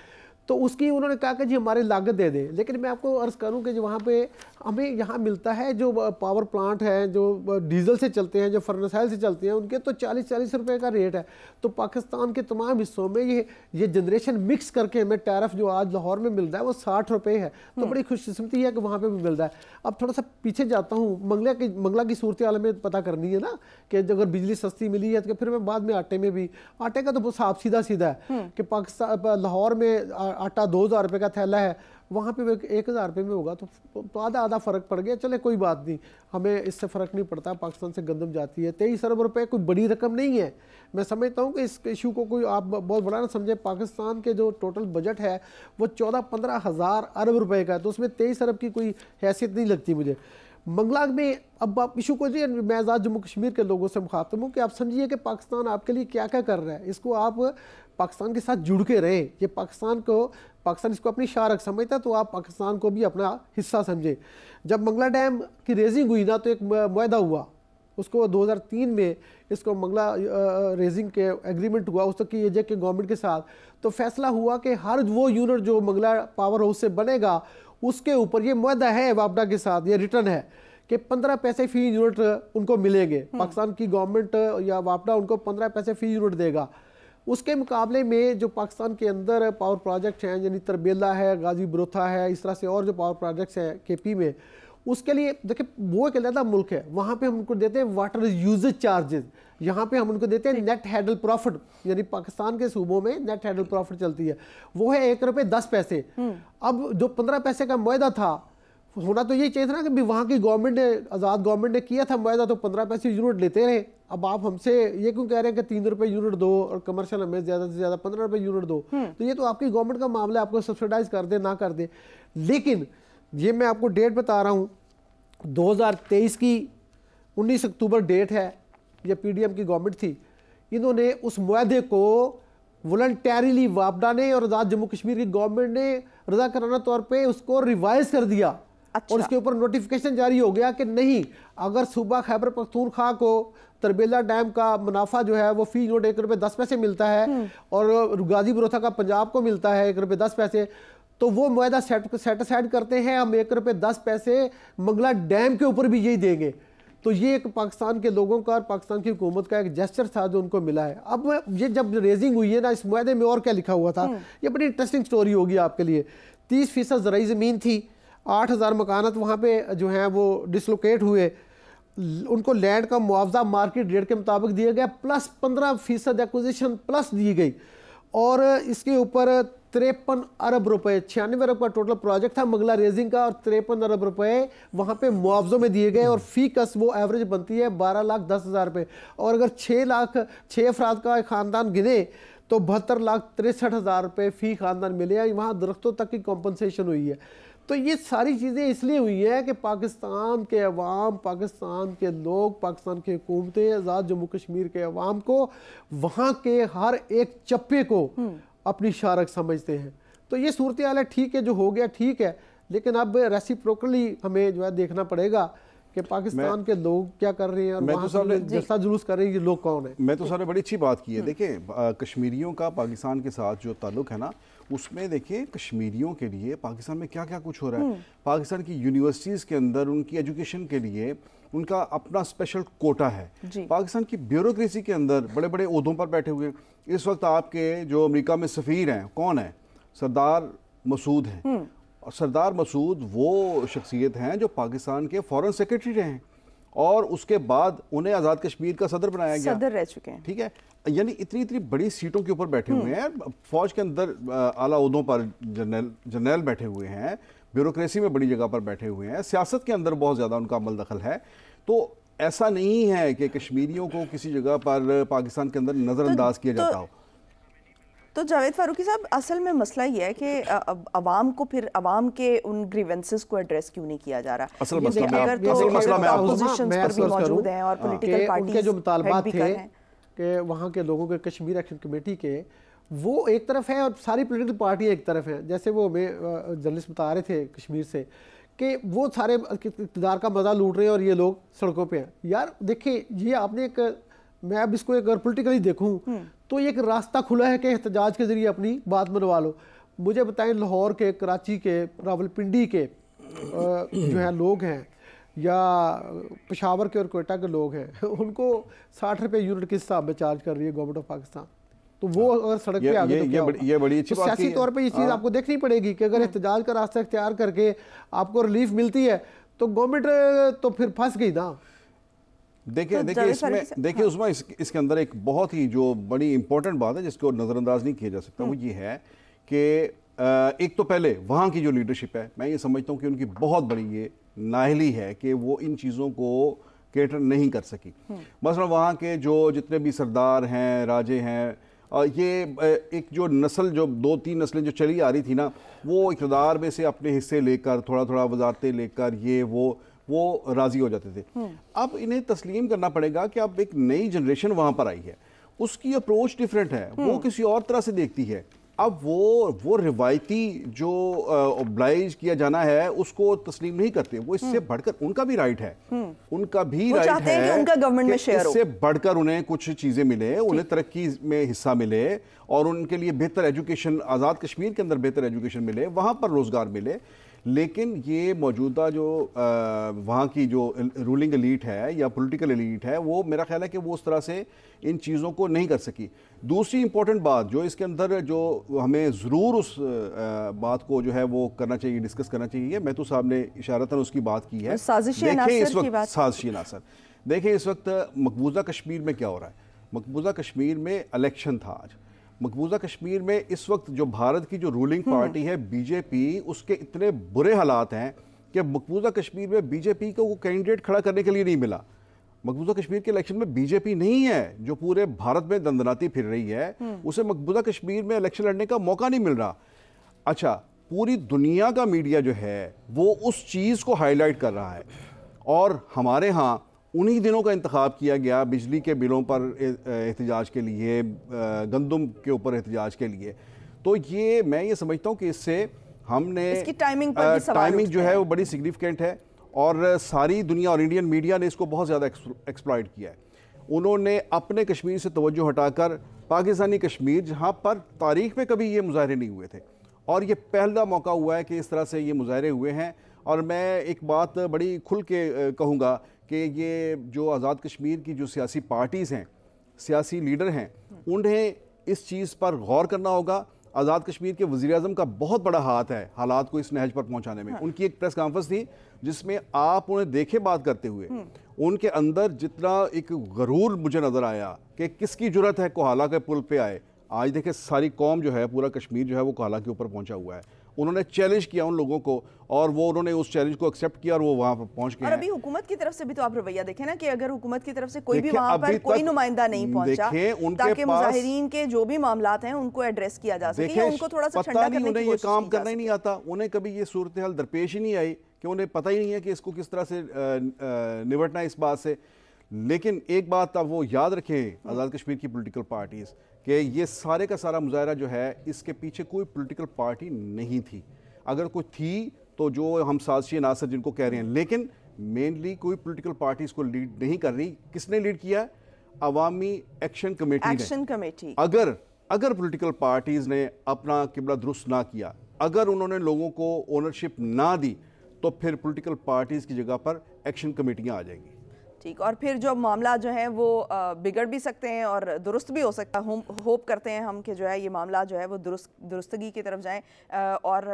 तो उसकी उन्होंने कहा कि जी हमारी लागत दे दें। लेकिन मैं आपको अर्ज़ करूं कि जो वहाँ पे हमें यहाँ मिलता है जो पावर प्लांट है जो डीजल से चलते हैं, जो फर्नेसाइल से चलते हैं, उनके तो 40-40 रुपये का रेट है। तो पाकिस्तान के तमाम हिस्सों में ये जनरेशन मिक्स करके हमें टैरिफ जो आज लाहौर में मिल रहा है वो 60 रुपये है। तो बड़ी खुशकिस्मती है कि वहाँ पर भी मिल रहा है। अब थोड़ा सा पीछे जाता हूँ, मंगला की सूरत हाल में पता करनी है ना कि अगर बिजली सस्ती मिली है तो फिर मैं बाद में आटे में भी, आटे का तो हिसाब सीधा सीधा है कि पाकिस्तान लाहौर में आटा 2000 रुपये का थैला है, वहाँ पे 1000 रुपये में होगा, तो आधा फ़र्क पड़ गया। चले कोई बात नहीं, हमें इससे फ़र्क नहीं पड़ता। पाकिस्तान से गंदम जाती है, 23 अरब रुपये कोई बड़ी रकम नहीं है। मैं समझता हूँ कि इस इशू को कोई आप बहुत बड़ा ना समझे। पाकिस्तान के जो टोटल बजट है वो 14-15 हज़ार अरब रुपये का है, तो उसमें 23 अरब की कोई हैसियत नहीं लगती मुझे। मंगला में अब आप इशू को जी मैं आज़ाद जम्मू कश्मीर के लोगों से मुखातिब हूँ कि आप समझिए कि पाकिस्तान आपके लिए क्या क्या कर रहा है, इसको आप पाकिस्तान के साथ जुड़ के रहें। ये पाकिस्तान इसको अपनी शारक समझता, तो आप पाकिस्तान को भी अपना हिस्सा समझें। जब मंगला डैम की रेजिंग हुई ना तो एक मुआहदा हुआ, उसको 2003 में इसको मंगला रेजिंग के एग्रीमेंट हुआ उस तक की एजे के गवर्नमेंट के साथ। तो फैसला हुआ कि हर वो यूनिट जो मंगला पावर हाउस से बनेगा उसके ऊपर ये मुआहदा है वापडा के साथ, ये रिटर्न है कि 15 पैसे फी यूनिट उनको मिलेंगे। पाकिस्तान की गवर्नमेंट या वापडा उनको 15 पैसे फी यूनिट देगा। उसके मुकाबले में जो पाकिस्तान के अंदर पावर प्रोजेक्ट हैं, यानी तरबेला है, गाजी बरोथा है, इस तरह से और जो पावर प्रोजेक्ट्स हैं KP में, उसके लिए देखिए वो एक अलग मुल्क है, वहाँ पे हम उनको देते हैं वाटर यूजेज चार्जेस, यहाँ पे हम उनको देते हैं नेट हैडल प्रॉफिट, यानी पाकिस्तान के सूबों में नेट हैडल प्रॉफिट चलती है, वो है 1 रुपये 10 पैसे। अब जो 15 पैसे का मुआहदा था, होना तो यही चाहिए था ना कि वहाँ की गवर्नमेंट ने, आज़ाद गवर्नमेंट ने किया था मुआहदा, तो 15 पैसे यूनिट लेते रहे। अब आप हमसे ये क्यों कह रहे हैं कि 3 रुपये यूनिट दो और कमर्शियल हमें ज़्यादा से ज़्यादा 15 रुपये यूनिट दो, तो ये तो आपकी गवर्नमेंट का मामला है, आपको सब्सिडाइज कर दे ना कर दे। लेकिन ये मैं आपको डेट बता रहा हूँ, 2023 की 19 अक्टूबर डेट है, ये PDM की गवर्नमेंट थी, इन्होंने उस मुआहदे को वॉलंटरीली वापडा ने और आज़ाद जम्मू कश्मीर की गवर्नमेंट ने रजा कराना तौर पे उसको रिवाइज कर दिया। अच्छा। और इसके ऊपर नोटिफिकेशन जारी हो गया कि नहीं, अगर सूबा खैबर पख्तूनख्वा को तरबेला डैम का मुनाफा जो है वो फी यूनिट 1 रुपये 10 पैसे मिलता है और गाजी बरोथा का पंजाब को मिलता है 1 रुपये 10 पैसे, तो वो मुआहदा सेट असाइड करते हैं, हम 1 रुपये 10 पैसे मंगला डैम के ऊपर भी यही देंगे। तो ये एक पाकिस्तान के लोगों का और पाकिस्तान की हुकूमत का एक जेस्चर था जो उनको मिला है। अब ये जब रेजिंग हुई है ना, इस मुआहदे में और क्या लिखा हुआ था, ये बड़ी इंटरेस्टिंग स्टोरी होगी आपके लिए। 30% ज़राई ज़मीन थी, 8000 मकानात वहाँ पे जो हैं वो डिसलोकेट हुए, उनको लैंड का मुआवजा मार्केट रेट के मुताबिक दिया गया, प्लस 15% एक्विजिशन प्लस दी गई, और इसके ऊपर 53 अरब रुपए, 96 अरब का टोटल प्रोजेक्ट था मंगला रेजिंग का, और 53 अरब रुपए वहाँ पे मुआवजों में दिए गए, और फी कस वो एवरेज बनती है 12,10,000 रुपये। और अगर 6 अफराद का ख़ानदान गिने तो 72,63,000 रुपये फ़ी ख़ानदान मिले हैं। वहाँ दरख्तों तक की कॉम्पनसेशन हुई है। तो ये सारी चीज़ें इसलिए हुई हैं कि पाकिस्तान के अवाम, पाकिस्तान के लोग, पाकिस्तान की हुकूमतें आज़ाद जम्मू कश्मीर के अवाम को, वहाँ के हर एक चप्पे को अपनी शारक समझते हैं। तो ये सूरत हाल है, ठीक है, जो हो गया ठीक है, लेकिन अब रेसिप्रोकली हमें जो है देखना पड़ेगा कि पाकिस्तान के लोग क्या कर रहे हैं और मैं तो सामने जलसा जुलूस कर रहे हैं, ये लोग कौन है। मैं तो सामने बड़ी अच्छी बात की है। देखिए कश्मीरियों का पाकिस्तान के साथ जो ताल्लुक है ना, उसमें देखिए कश्मीरियों के लिए पाकिस्तान में क्या क्या कुछ हो रहा है। पाकिस्तान की यूनिवर्सिटीज़ के अंदर उनकी एजुकेशन के लिए उनका अपना स्पेशल कोटा है। पाकिस्तान की ब्यूरोक्रेसी के अंदर बड़े बड़े ओहदों पर बैठे हुए इस वक्त आपके जो अमेरिका में सफ़ीर हैं, कौन है? सरदार मसूद हैं। और सरदार मसूद वो शख्सियत हैं जो पाकिस्तान के फॉरेन सेक्रेटरी रहे हैं और उसके बाद उन्हें आज़ाद कश्मीर का सदर बनाया गया, सदर रह चुके हैं। ठीक है, यानी इतनी इतनी बड़ी सीटों के ऊपर बैठे हुए हैं, फौज के अंदर आला ओहदों पर जनरल बैठे हुए हैं, ब्यूरोक्रेसी में बड़ी जगह पर बैठे हुए हैं, सियासत के अंदर बहुत ज़्यादा उनका अमल दखल है। तो ऐसा नहीं है कि कश्मीरियों को किसी जगह पर पाकिस्तान के अंदर नज़रअंदाज किया जाता हो। तो जावेद फारूकी साहब, असल में मसला ये है कि अवाम को फिर अवाम के उन ग्रीवेंसेस को एड्रेस क्यों नहीं किया जा रहा? असल मसला मैं अपोजिशंस पर भी मौजूद हैं और पॉलिटिकल पार्टीज उनके जो मुतालबात थे कि वहाँ के लोगों के कश्मीर एक्शन कमेटी के, वो एक तरफ है और सारी पॉलिटिकल पार्टियाँ एक तरफ हैं। जैसे वो हमें जर्नलिस्ट बता रहे थे कश्मीर से कि वो सारे इक़्तिदार का मज़ा लूट रहे हैं और ये लोग सड़कों पे हैं। यार देखिए, ये आपने एक, मैं अब इसको एक अगर पोलिटिकली देखूँ तो ये एक रास्ता खुला है कि एहतजाज के ज़रिए अपनी बात मनवा लो। मुझे बताएं, लाहौर के, कराची के, रावलपिंडी के जो है लोग हैं या पेशावर के और कोयटा के लोग हैं, उनको 60 रुपये यूनिट के हिसाब में चार्ज कर रही है गवर्नमेंट ऑफ पाकिस्तान। तो वो अगर सड़क पे आ गए तो क्या होगा? ये बड़ी अच्छी बात है। सियासी तौर पे ये चीज़ आपको देखनी पड़ेगी कि अगर एहतजाज का रास्ता इख्तियार करके आपको रिलीफ मिलती है तो गवर्नमेंट तो फिर फंस गई ना। देखिए उसमें इसके अंदर एक बहुत ही जो बड़ी इंपॉर्टेंट बात है जिसको नज़रअंदाज नहीं किया जा सकता, वो ये है कि एक तो पहले वहाँ की जो लीडरशिप है, मैं ये समझता हूँ कि उनकी बहुत बड़ी ये नाअहली है कि वो इन चीज़ों को केटर नहीं कर सकी। मसलन वहाँ के जो जितने भी सरदार हैं, राजे हैं, ये एक जो नस्ल, जो 2-3 नस्लें जो चली आ रही थी ना, वो इक़्तिदार में से अपने हिस्से लेकर थोड़ा थोड़ा वजारतें लेकर ये वो राज़ी हो जाते थे। अब इन्हें तस्लीम करना पड़ेगा कि अब एक नई जनरेशन वहाँ पर आई है, उसकी अप्रोच डिफरेंट है, वो किसी और तरह से देखती है। अब वो रिवायती जो ऑब्लाइज किया जाना है उसको तस्लीम नहीं करते। वो इससे बढ़कर, उनका भी राइट है, उनका भी राइट है कि उनका गवर्नमेंट में शेयर हो, इससे बढ़कर उन्हें कुछ चीज़ें मिले, उन्हें तरक्की में हिस्सा मिले और उनके लिए बेहतर एजुकेशन, आज़ाद कश्मीर के अंदर बेहतर एजुकेशन मिले, वहाँ पर रोज़गार मिले। लेकिन ये मौजूदा जो वहाँ की जो रूलिंग एलीट है या पॉलिटिकल एलीट है, वो मेरा ख्याल है कि वो उस तरह से इन चीज़ों को नहीं कर सकी। दूसरी इंपॉर्टेंट बात जो इसके अंदर जो हमें ज़रूर उस बात को जो है वो करना चाहिए, डिस्कस करना चाहिए, मैं तो साहब ने इशारतन उसकी बात की है, देखिए इस वक्त साजिशी अनासर, देखिए इस वक्त मकबूजा कश्मीर में क्या हो रहा है। मकबूजा कश्मीर में इलेक्शन था आज। मकबूजा कश्मीर में इस वक्त जो भारत की जो रूलिंग पार्टी है बीजेपी, उसके इतने बुरे हालात हैं कि मकबूजा कश्मीर में बीजेपी को वो कैंडिडेट खड़ा करने के लिए नहीं मिला। मकबूजा कश्मीर के इलेक्शन में बीजेपी नहीं है जो पूरे भारत में दंदनाती फिर रही है, उसे मकबूजा कश्मीर में इलेक्शन लड़ने का मौका नहीं मिल रहा। अच्छा, पूरी दुनिया का मीडिया जो है वो उस चीज़ को हाईलाइट कर रहा है और हमारे यहाँ उन्हीं दिनों का इंतखाब किया गया बिजली के बिलों पर एहतजाज के लिए, गंदम के ऊपर एहतजाज के लिए। तो ये मैं ये समझता हूँ कि इससे हमने इसकी टाइमिंग जो है वो बड़ी सिग्निफिकेंट है और सारी दुनिया और इंडियन मीडिया ने इसको बहुत ज़्यादा एक्सप्लॉइट किया है। उन्होंने अपने कश्मीर से तवज्जो हटाकर पाकिस्तानी कश्मीर, जहाँ पर तारीख़ में कभी ये मुजाहरे नहीं हुए थे, और ये पहला मौका हुआ है कि इस तरह से ये मुजाहरे हुए हैं। और मैं एक बात बड़ी खुल के कहूँगा कि ये जो आज़ाद कश्मीर की जो सियासी पार्टीज़ हैं, सियासी लीडर हैं, उन्हें इस चीज़ पर गौर करना होगा। आज़ाद कश्मीर के वज़ीर-ए-आज़म का बहुत बड़ा हाथ है हालात को इस नहज पर पहुंचाने में। उनकी एक प्रेस कॉन्फ्रेंस थी जिसमें आप उन्हें देखे बात करते हुए, उनके अंदर जितना एक गरूर मुझे नज़र आया कि किसकी जुर्रत है कोहाला के पुल पे आए। आज देखे सारी कौम जो है, पूरा कश्मीर जो है वो कोहाला के ऊपर पहुंचा हुआ है। उन्होंने चैलेंज किया उन लोगों को और वो उन्होंने उस चैलेंज को एक्सेप्ट किया और वो वहाँ पर पहुँच गए। और अभी हुकूमत की तरफ से भी तो आप रवैया देखें ना कि अगर हुकूमत की तरफ से कोई भी वहाँ पर कोई नुमाइंदा नहीं पहुँचा ताकि मुजाहिरीन के जो भी मामलात हैं उनको एड्रेस किया जा सके, उनको थोड़ा सा ठंडा करने की कोशिश की जा सके। ये काम करना ही नहीं आता उन्हें, कभी ये सूरत हाल दरपेश ही नहीं आई कि उन्हें पता ही नहीं है कि इसको किस तरह से निपटना है इस बात से। लेकिन एक बात अब वो याद रखें आज़ाद कश्मीर की पॉलिटिकल पार्टीज़ कि ये सारे का सारा मुजाहरा जो है इसके पीछे कोई पॉलिटिकल पार्टी नहीं थी। अगर कोई थी तो जो हम साजिशी अनासर जिनको कह रहे हैं, लेकिन मेनली कोई पॉलिटिकल पार्टी इसको लीड नहीं कर रही। किसने लीड किया? अवामी एक्शन कमेटी ने। Action committee. अगर पॉलिटिकल पार्टीज ने अपना किबला दुरुस्त ना किया, अगर उन्होंने लोगों को ओनरशिप ना दी, तो फिर पॉलिटिकल पार्टीज की जगह पर एक्शन कमेटियां आ जाएंगी। ठीक, और फिर जो मामला जो है वो बिगड़ भी सकते हैं और दुरुस्त भी हो सकता है। होप करते हैं हम कि जो है ये मामला जो है वो दुरुस्तगी की तरफ जाएं, और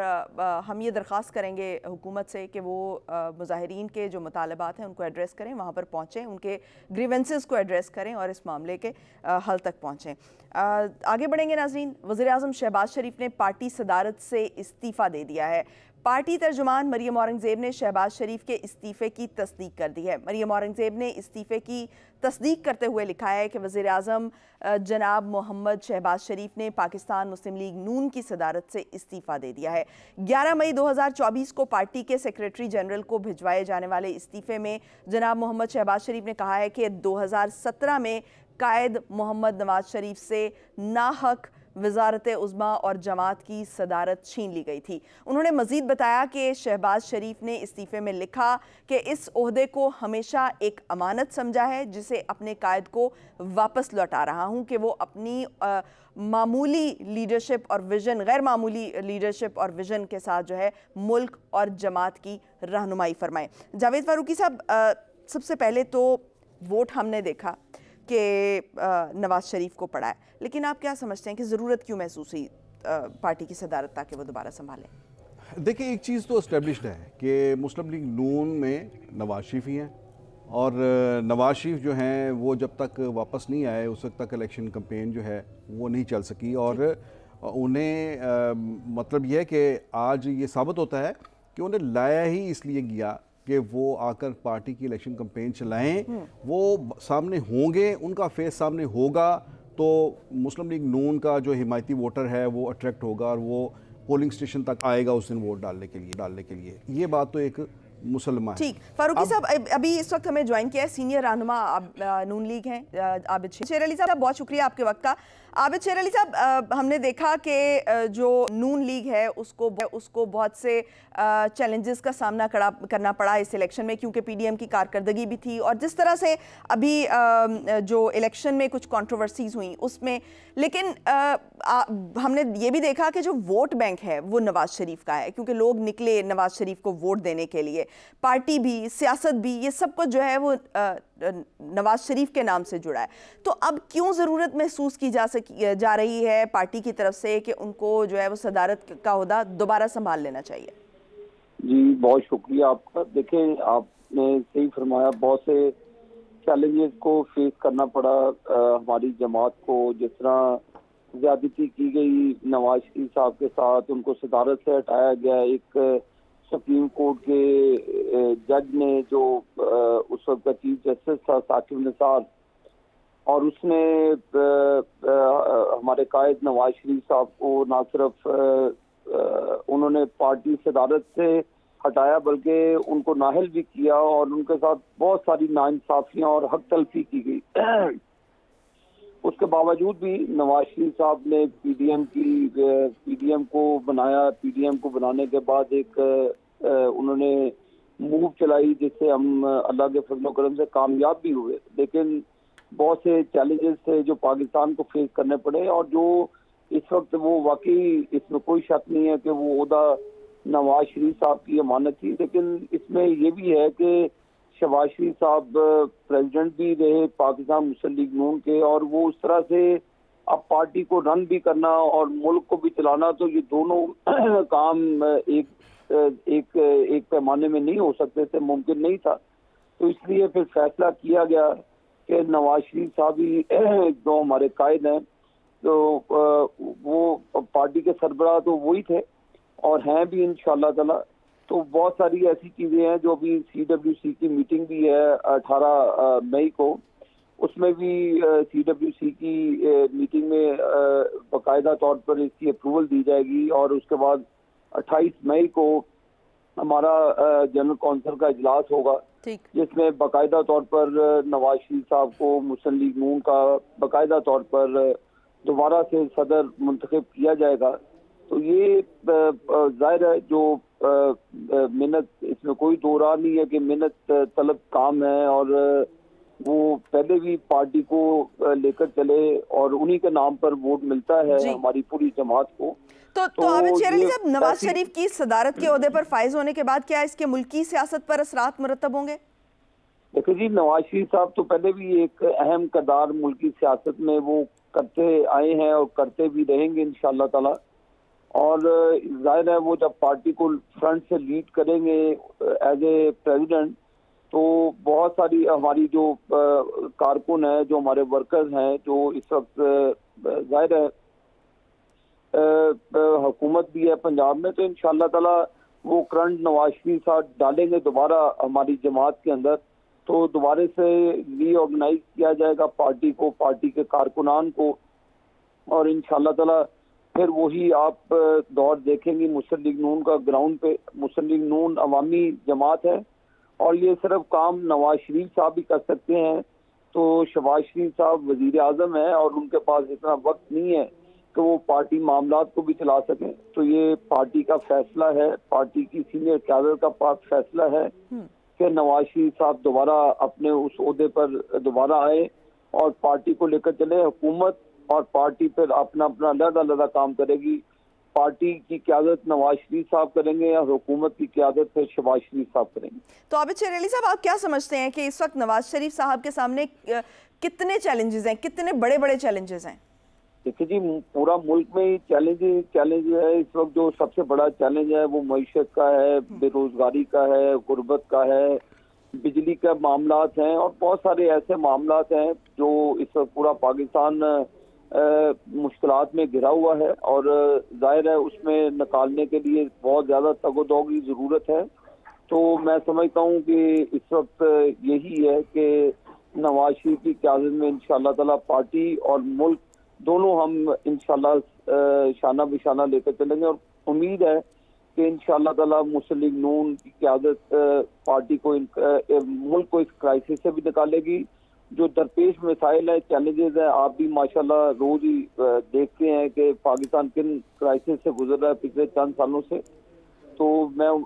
हम ये दरख्वास्त करेंगे हुकूमत से कि वो मुजाहिरीन के जो मुतालबात हैं उनको एड्रेस करें, वहाँ पर पहुँचें, उनके ग्रीवेंसेस को एड्रेस करें और इस मामले के हल तक पहुँचें। आगे बढ़ेंगे नाज़रीन। वज़ीर-ए-आज़म शहबाज शरीफ ने पार्टी सदारत से इस्तीफ़ा दे दिया है। पार्टी तर्जुमान मरियम औरंगज़ेब ने शहबाज शरीफ के इस्तीफ़े की तस्दीक कर दी है। मरियम औरंगज़ेब ने इस्तीफ़े की तस्दीक करते हुए लिखा है कि वज़ीर-ए-आज़म जनाब मोहम्मद शहबाज शरीफ ने पाकिस्तान मुस्लिम लीग नून की सदारत से इस्तीफ़ा दे दिया है। 11 मई 2024 को पार्टी के सेक्रेटरी जनरल को भिजवाए जाने वाले इस्तीफ़े में जनाब मोहम्मद शहबाज शरीफ ने कहा है कि 2017 में कायद मोहम्मद नवाज शरीफ से नाहक वजारत उज़्मा और जमात की सदारत छीन ली गई थी। उन्होंने मज़ीद बताया कि शहबाज शरीफ ने इस्तीफ़े में लिखा कि इस ओहदे को हमेशा एक अमानत समझा है जिसे अपने कायद को वापस लौटा रहा हूँ कि वो अपनी मामूली लीडरशिप और विज़न, गैर मामूली लीडरशिप और विज़न के साथ जो है मुल्क और जमात की रहनुमाई फरमाएं। जावेद फ़ारूकी साहब, सबसे पहले तो वोट हमने देखा कि नवाज शरीफ को पड़ा है, लेकिन आप क्या समझते हैं कि ज़रूरत क्यों महसूस हुई पार्टी की सदारत ताकि वो दोबारा संभालें? देखिए, एक चीज़ तो एस्टेब्लिश्ड है कि मुस्लिम लीग नून में नवाज शरीफ ही हैं, और नवाज शरीफ जो हैं वो जब तक वापस नहीं आए उस वक्त तक इलेक्शन कैंपेन जो है वो नहीं चल सकी। और उन्हें मतलब यह है कि आज ये साबित होता है कि उन्हें लाया ही इसलिए गया कि वो आकर पार्टी की इलेक्शन कैंपेन चलाएं, वो सामने होंगे, उनका फेस सामने होगा, तो मुस्लिम लीग नून का जो हिमायती वोटर है वो अट्रैक्ट होगा और वो पोलिंग स्टेशन तक आएगा उस दिन वोट डालने के लिए। ये बात तो एक मुसलमान। ठीक, फारूकी साहब, अभी इस वक्त हमें ज्वाइन किया है सीनियर रहनुमा नून लीग हैं आबिद शेर अली साहब। बहुत शुक्रिया आपके वक्त का। आबिद शेर अली साहब, हमने देखा कि जो नून लीग है उसको बहुत से चैलेंजेस का सामना करना पड़ा इस इलेक्शन में, क्योंकि पीडीएम की कारकर्दगी भी थी और जिस तरह से अभी जो इलेक्शन में कुछ कंट्रोवर्सीज हुई उसमें, लेकिन हमने ये भी देखा कि जो वोट बैंक है वो नवाज शरीफ का है, क्योंकि लोग निकले नवाज शरीफ को वोट देने के लिए। पार्टी भी, सियासत भी, ये सब कुछ जो है वो नवाज शरीफ के नाम से जुड़ा है। तो अब क्यों ज़रूरत महसूस की जा रही है पार्टी की तरफ से कि उनको जो है वो सदारत का ओहदा दोबारा संभाल लेना चाहिए? जी, बहुत शुक्रिया आपका। देखें, आपने सही फरमाया, बहुत से चैलेंजेस को फेस करना पड़ा हमारी जमात को। जिस तरह ज्यादती की गई नवाज शरीफ साहब के साथ, उनको सदारत से हटाया गया। एक सुप्रीम कोर्ट के जज ने जो उस वक्त का चीफ जस्टिस था साकिब निसार, और उसने हमारे कायद नवाज शरीफ साहब को न सिर्फ उन्होंने पार्टी सदारत से हटाया बल्कि उनको नाहल भी किया और उनके साथ बहुत सारी नाइंसाफियां और हक तलफी की गई। उसके बावजूद भी नवाज शरीफ साहब ने पीडीएम को बनाया। पीडीएम को बनाने के बाद एक उन्होंने मूव चलाई जिससे हम अल्लाह के फजल करम से कामयाब भी हुए, लेकिन बहुत से चैलेंजेस थे जो पाकिस्तान को फेस करने पड़े। और जो इस वक्त वो वाकई, इसमें कोई शक नहीं है कि वो ओहदा नवाज शरीफ साहब की अमानत थी, लेकिन इसमें ये भी है कि शहबाज शरीफ साहब प्रेसिडेंट भी रहे पाकिस्तान मुस्लिम लीग नून के, और वो उस तरह से अब पार्टी को रन भी करना और मुल्क को भी चलाना, तो ये दोनों काम एक पैमाने में नहीं हो सकते थे, मुमकिन नहीं था। तो इसलिए फिर फैसला किया गया कि नवाज शरीफ साहब ही जो हमारे कायद हैं, तो वो पार्टी के सरबराह तो वही थे और हैं भी इंशाअल्लाह ताला। तो बहुत सारी ऐसी चीज़ें हैं जो अभी CWC की मीटिंग भी है 18 मई को, उसमें भी CWC की मीटिंग में बाकायदा तौर पर इसकी अप्रूवल दी जाएगी। और उसके बाद 28 मई को हमारा जनरल कौंसिल का इजलास होगा जिसमें बाकायदा तौर पर नवाज शरीफ साहब को मुस्लिम लीग नून का बाकायदा तौर पर दोबारा से सदर मुंतखब किया जाएगा। तो ये जाहिर है जो मिन्नत, इसमें कोई दो राह नहीं है कि मिन्नत तलब काम है, और वो पहले भी पार्टी को लेकर चले और उन्हीं के नाम पर वोट मिलता है हमारी पूरी जमात को। तो आबिद शेर अली साहब, नवाज शरीफ की सदारत के ओहदे पर फाइज होने के बाद क्या इसके मुल्की सियासत पर असरात मुरतब होंगे? देखो जी, नवाज शरीफ साहब तो पहले भी एक अहम किरदार मुल्की सियासत में वो करते आए हैं और करते भी रहेंगे इंशाअल्लाह ताला। और जाहिर है वो जब पार्टी को फ्रंट से लीड करेंगे एज ए प्रेसिडेंट, तो बहुत सारी हमारी जो कारकुन है, जो हमारे वर्कर्स हैं, जो इस वक्त जाहिर है हुकूमत भी है पंजाब में, तो इंशाअल्लाह ताला वो करंट नवाज शरीफ साहब डालेंगे दोबारा हमारी जमात के अंदर, तो दोबारा से रीऑर्गेनाइज किया जाएगा पार्टी को, पार्टी के कारकुनान को, और इंशाअल्लाह ताला फिर वही आप दौर देखेंगे मुस्लिम लीग नून का ग्राउंड पे। मुस्लिम लीग नून अवामी जमात है और ये सिर्फ काम नवाज शरीफ साहब भी कर सकते हैं। तो शहबाज शरीफ साहब वजीर आजम है और उनके पास इतना वक्त नहीं है कि वो पार्टी मामलात को भी चला सकें। तो ये पार्टी का फैसला है, पार्टी की सीनियर कैडर का पास फैसला है कि नवाज शरीफ साहब दोबारा अपने उस ओहदे पर दोबारा आए और पार्टी को लेकर चले। हुकूमत और पार्टी फिर अपना अपना अलग-अलग काम करेगी। पार्टी की क़यादत नवाज शरीफ साहब करेंगे और हुकूमत की क़यादत फिर शहबाज शरीफ साहब करेंगे। तो आबिद शेर अली साहब, आप क्या समझते हैं कि इस वक्त नवाज शरीफ साहब के सामने कितने चैलेंजेस हैं, कितने बड़े बड़े चैलेंजेस हैं? देखिए जी, पूरा मुल्क में ही चैलेंज है। इस वक्त जो सबसे बड़ा चैलेंज है वो मईशत का है, बेरोजगारी का है, गुर्बत का है, बिजली का मामलात हैं और बहुत सारे ऐसे मामलात हैं जो इस वक्त पूरा पाकिस्तान मुश्किलात में घिरा हुआ है और जाहिर है उसमें निकालने के लिए बहुत ज़्यादा तगोदो की ज़रूरत है। तो मैं समझता हूँ कि इस वक्त यही है कि नवाज शरीफ की क़यादत में इंशाअल्लाह ताला पार्टी और मुल्क दोनों हम इंशाअल्लाह शाना बिशाना लेकर चलेंगे और उम्मीद है कि इंशाअल्लाह ताला मुस्लिम लीग नून की क़यादत पार्टी को मुल्क को इस क्राइसिस से भी निकालेगी। जो दरपेश मसाइल है, चैलेंजेस है, आप भी माशाल्लाह रोज ही देखते हैं कि पाकिस्तान किन क्राइसिस से गुजर रहा है पिछले चंद सालों से। तो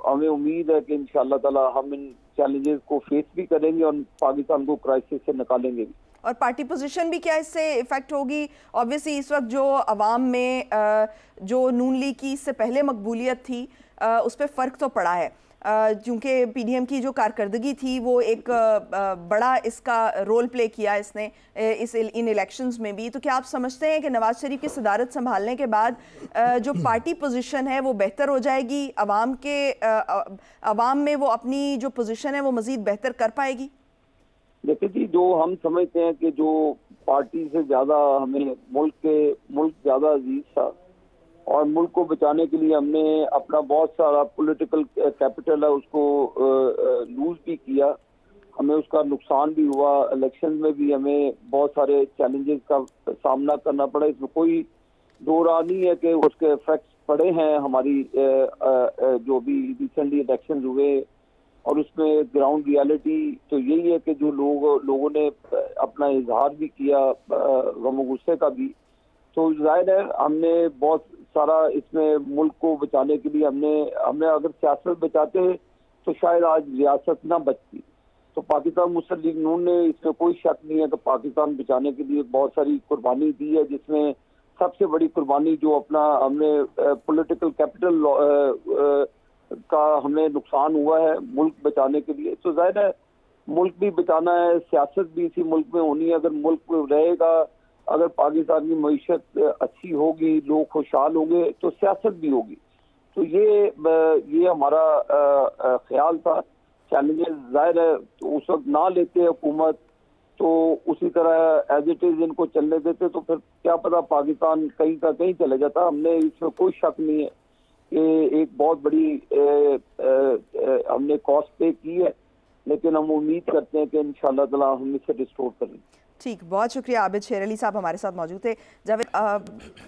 हमें उम्मीद है कि इंशाअल्लाह ताला हम इन चैलेंजेस को फेस भी करेंगे और पाकिस्तान को क्राइसिस से निकालेंगे भी। और पार्टी पोजीशन भी क्या इससे इफेक्ट होगी? ऑब्वियसली इस वक्त जो अवाम में जो नून लीग की इससे पहले मकबूलियत थी उस पर फ़र्क तो पड़ा है, क्योंकि पीडीएम की जो कारकर्दगी थी वो एक बड़ा इसका रोल प्ले किया इसने इन इलेक्शंस में भी। तो क्या आप समझते हैं कि नवाज शरीफ की सदारत संभालने के बाद जो पार्टी पोजीशन है वो बेहतर हो जाएगी, अवाम में वो अपनी जो पोजीशन है वो मज़ीद बेहतर कर पाएगी? देखिए जी, जो हम समझते हैं कि जो पार्टी से ज़्यादा हमें मुल्क ज़्यादा अजीज था और मुल्क को बचाने के लिए हमने अपना बहुत सारा पॉलिटिकल कैपिटल है उसको लूज भी किया, हमें उसका नुकसान भी हुआ। इलेक्शन में भी हमें बहुत सारे चैलेंजेस का सामना करना पड़ा, इसमें कोई दो राह नहीं है कि उसके इफेक्ट्स पड़े हैं हमारी जो भी रिसेंटली इलेक्शन हुए और उसमें ग्राउंड रियलिटी तो यही है कि जो लोगों ने अपना इजहार भी किया गम गुस्से का भी, तो जाहिर है हमने बहुत सारा इसमें मुल्क को बचाने के लिए हमने अगर सियासत बचाते तो शायद आज रियासत ना बचती। तो पाकिस्तान मुस्लिम लीग नून ने, इसमें कोई शक नहीं है कि पाकिस्तान बचाने के लिए बहुत सारी कुर्बानी दी है, जिसमें सबसे बड़ी कुर्बानी जो अपना हमने पॉलिटिकल कैपिटल का हमें नुकसान हुआ है मुल्क बचाने के लिए। तो जाहिर है मुल्क भी बचाना है, सियासत भी इसी मुल्क में होनी है। अगर मुल्क रहेगा, अगर पाकिस्तान की मईशत अच्छी होगी, लोग खुशहाल होंगे तो सियासत भी होगी। तो ये हमारा ख्याल था। चैलेंजेस जाहिर है तो उस वक्त ना लेते हुकूमत, तो उसी तरह एज इट इज इनको चलने देते तो फिर क्या पता पाकिस्तान कहीं का कहीं चले जाता। हमने इसमें कोई शक नहीं है कि एक बहुत बड़ी हमने कॉस्ट पे की है, लेकिन हम उम्मीद करते हैं कि इंशाअल्लाह ताला हम इसे रिस्टोर करें। ठीक, बहुत शुक्रिया। आबिद शेर अली साहब हमारे साथ मौजूद थे। जावेद,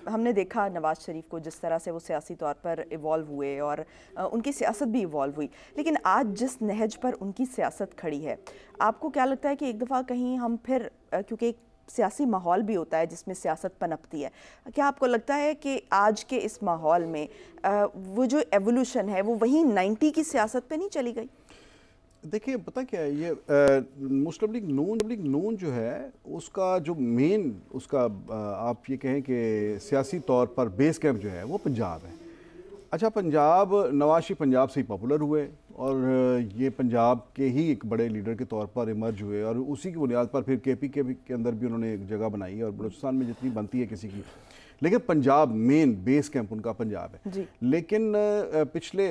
हमने देखा नवाज शरीफ को जिस तरह से वो सियासी तौर पर इवॉल्व हुए और उनकी सियासत भी इवॉल्व हुई, लेकिन आज जिस नहज पर उनकी सियासत खड़ी है, आपको क्या लगता है कि एक दफ़ा कहीं हम फिर, क्योंकि सियासी माहौल भी होता है जिसमें सियासत पनपती है। क्या आपको लगता है कि आज के इस माहौल में वो जो एवोल्यूशन है वो वहीं 90 की सियासत पे नहीं चली गई? देखिए पता क्या है, ये मुस्लिम लीग नून जो है उसका जो मेन उसका आप ये कहें कि सियासी तौर पर बेस कैंप जो है वो पंजाब है। अच्छा, पंजाब, नवाज शरीफ पंजाब से ही पॉपुलर हुए और ये पंजाब के ही एक बड़े लीडर के तौर पर इमर्ज हुए और उसी की बुनियाद पर फिर KP के अंदर भी उन्होंने एक जगह बनाई और बलूचिस्तान में जितनी बनती है किसी की, लेकिन पंजाब मेन बेस कैंप उनका पंजाब है। लेकिन पिछले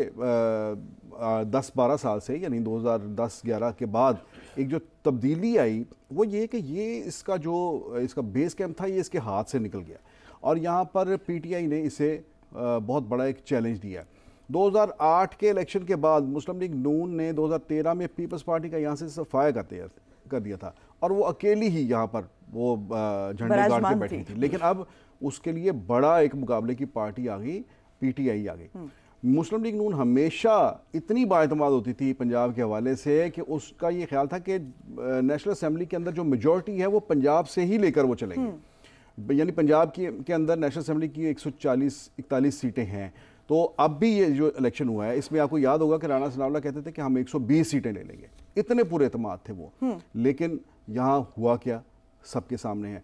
10-12 साल से, यानी 2010-11 के बाद एक जो तब्दीली आई वो ये कि ये इसका बेस कैंप था, ये इसके हाथ से निकल गया और यहाँ पर PTI ने इसे बहुत बड़ा एक चैलेंज दिया। 2008 के इलेक्शन के बाद मुस्लिम लीग नून ने 2013 में पीपल्स पार्टी का यहाँ से सफाया कर दिया था और वो अकेली ही यहाँ पर वो झंडे गाड़ के बैठी थी। लेकिन अब उसके लिए बड़ा एक मुकाबले की पार्टी आ गई, PTI आ गई। मुस्लिम लीग नून हमेशा इतनी बाएतमाद होती थी पंजाब के हवाले से कि उसका ये ख्याल था कि नेशनल असेंबली के अंदर जो मेजॉरिटी है वो पंजाब से ही लेकर वो चलेंगे। यानी पंजाब के अंदर नेशनल असेंबली की 140-41 सीटें हैं। तो अब भी ये जो इलेक्शन हुआ है इसमें आपको याद होगा कि राणा सनाउल्लाह कहते थे कि हम 120 सीटें ले लेंगे, इतने पूरे एतमाद थे वो। लेकिन यहाँ हुआ क्या, सबके सामने है।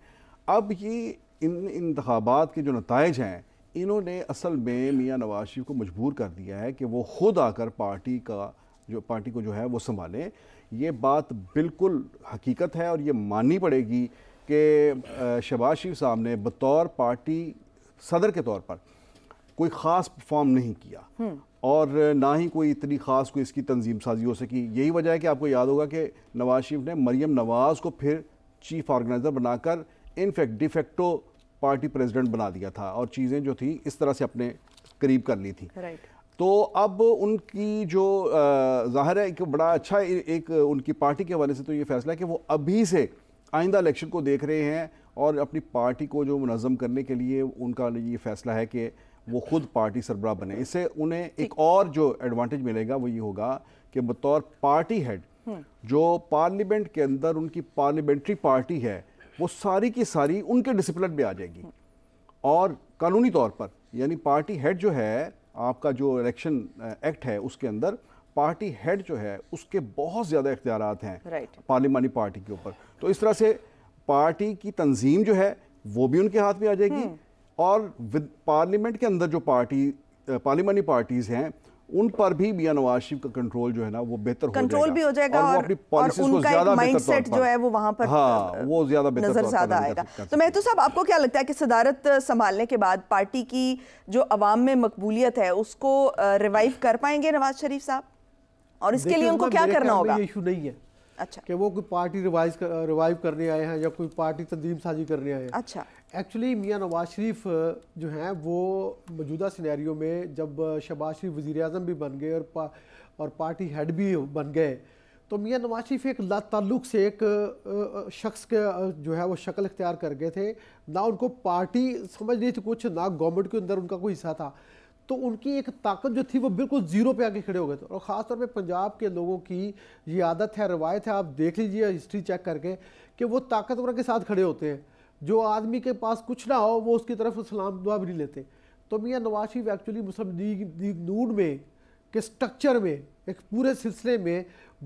अब ये इन इंतखाबात के जो नताइज हैं इन्होंने असल में मियाँ नवाज शरीफ को मजबूर कर दिया है कि वो खुद आकर पार्टी को जो है वो संभालें। ये बात बिल्कुल हकीकत है और ये माननी पड़ेगी कि शहबाज शरीफ साहब ने बतौर पार्टी सदर के तौर पर कोई ख़ास परफॉर्म नहीं किया और ना ही कोई इतनी ख़ास कोई इसकी तंजीम साजी हो सकी। यही वजह है कि आपको याद होगा कि नवाज शरीफ ने मरियम नवाज़ को फिर चीफ ऑर्गेनाइज़र बनाकर इनफैक्ट डिफेक्टो पार्टी प्रेसिडेंट बना दिया था और चीज़ें जो थी इस तरह से अपने करीब कर ली थी। तो अब उनकी जो ज़ाहिर है एक बड़ा अच्छा एक उनकी पार्टी के हवाले से तो ये फैसला है कि वो अभी से आइंदा इलेक्शन को देख रहे हैं और अपनी पार्टी को जो मुनज़्ज़म करने के लिए उनका ये फैसला है कि वो खुद पार्टी सरबराह बने। इससे उन्हें एक और जो एडवांटेज मिलेगा वो ये होगा कि बतौर पार्टी हेड जो पार्लियामेंट के अंदर उनकी पार्लियामेंट्री पार्टी है वो सारी की सारी उनके डिसिप्लिन में आ जाएगी और कानूनी तौर पर, यानी पार्टी हेड जो है आपका जो इलेक्शन एक्ट है उसके अंदर पार्टी हेड जो है उसके बहुत ज़्यादा इख्तियारात हैं पार्लिमानी पार्टी के ऊपर। तो इस तरह से पार्टी की तंजीम जो है वो भी उनके हाथ में आ जाएगी और पार्लियामेंट के अंदर जो पार्लिमानी पार्टीज़ हैं उन पर भी मियां नवाज शरीफ का कंट्रोल जो है ना वो बेहतर कंट्रोल भी हो जाएगा और अपनी पॉलिसीज को ज्यादा माइंडसेट जो है वो वहां पर वो ज्यादा नजर ज्यादा आएगा। तो मेहतू साहब, आपको क्या लगता है कि सदारत संभालने के बाद पार्टी की जो अवाम में मकबूलियत है उसको रिवाइव कर पाएंगे नवाज शरीफ साहब, और इसके लिए उनको क्या करना होगा? ये इशू नहीं है अच्छा कि वो कोई पार्टी रिवाइव करने आए हैं या कोई पार्टी तंजीम साजी करने आए हैं। अच्छा, एक्चुअली मियां नवाज शरीफ जो हैं वो मौजूदा सिनेरियो में जब शहबाज शरीफ वज़ीर आज़म भी बन गए और पार्टी हेड भी बन गए तो मियां नवाज शरीफ एक लाताल्लुक़ से एक शख्स के जो है वो शक्ल इख्तियार कर गए थे। ना उनको पार्टी समझ नहीं थी कुछ, ना गवर्नमेंट के अंदर उनका कोई हिस्सा था। तो उनकी एक ताकत जो थी वो बिल्कुल ज़ीरो पे आके खड़े हो गए थे। और ख़ास तौर पे पंजाब के लोगों की ये आदत है, रवायत है, आप देख लीजिए हिस्ट्री चेक करके कि वो ताकतवर के साथ खड़े होते हैं। जो आदमी के पास कुछ ना हो वो उसकी तरफ सलाम दुआ भी नहीं लेते। तो मियां नवाज शरीफ एक्चुअली मुस्लिम लीग नून में के स्ट्रक्चर में एक पूरे सिलसिले में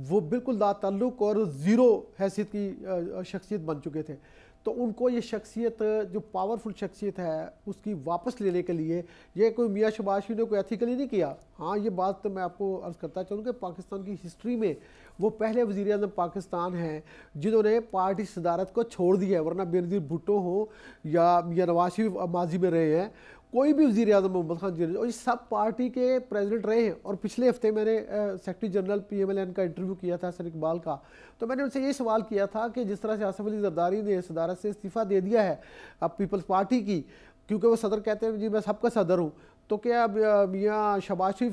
वो बिल्कुल लाताल्लुक़ और ज़ीरो हैसियत की शख्सियत बन चुके थे। तो उनको ये शख्सियत जो पावरफुल शख्सियत है उसकी वापस लेने के लिए ये कोई मियां शहबाज शरीफ ने कोई एथिकली नहीं किया। हाँ, ये बात तो मैं आपको अर्ज़ करता चाहूँ कि पाकिस्तान की हिस्ट्री में वो पहले वज़ीर आज़म पाकिस्तान हैं जिन्होंने पार्टी सदारत को छोड़ दिया है, वरना बेनज़ीर भुट्टो हो या मियां नवाज शरीफ माजी में रहे हैं, कोई भी वज़ीर आज़म मोहम्मद खान जी और ये सब पार्टी के प्रेसिडेंट रहे हैं। और पिछले हफ्ते मैंने सेक्रेटरी जनरल PMLN का इंटरव्यू किया था सर इकबाल का, तो मैंने उनसे ये सवाल किया था कि जिस तरह से आसिफ अली जरदारी ने सदारत से इस्तीफ़ा दे दिया है अब पीपल्स पार्टी की, क्योंकि वो सदर कहते हैं जी मैं सबका सदर हूँ, तो क्या मियां शहबाज शरीफ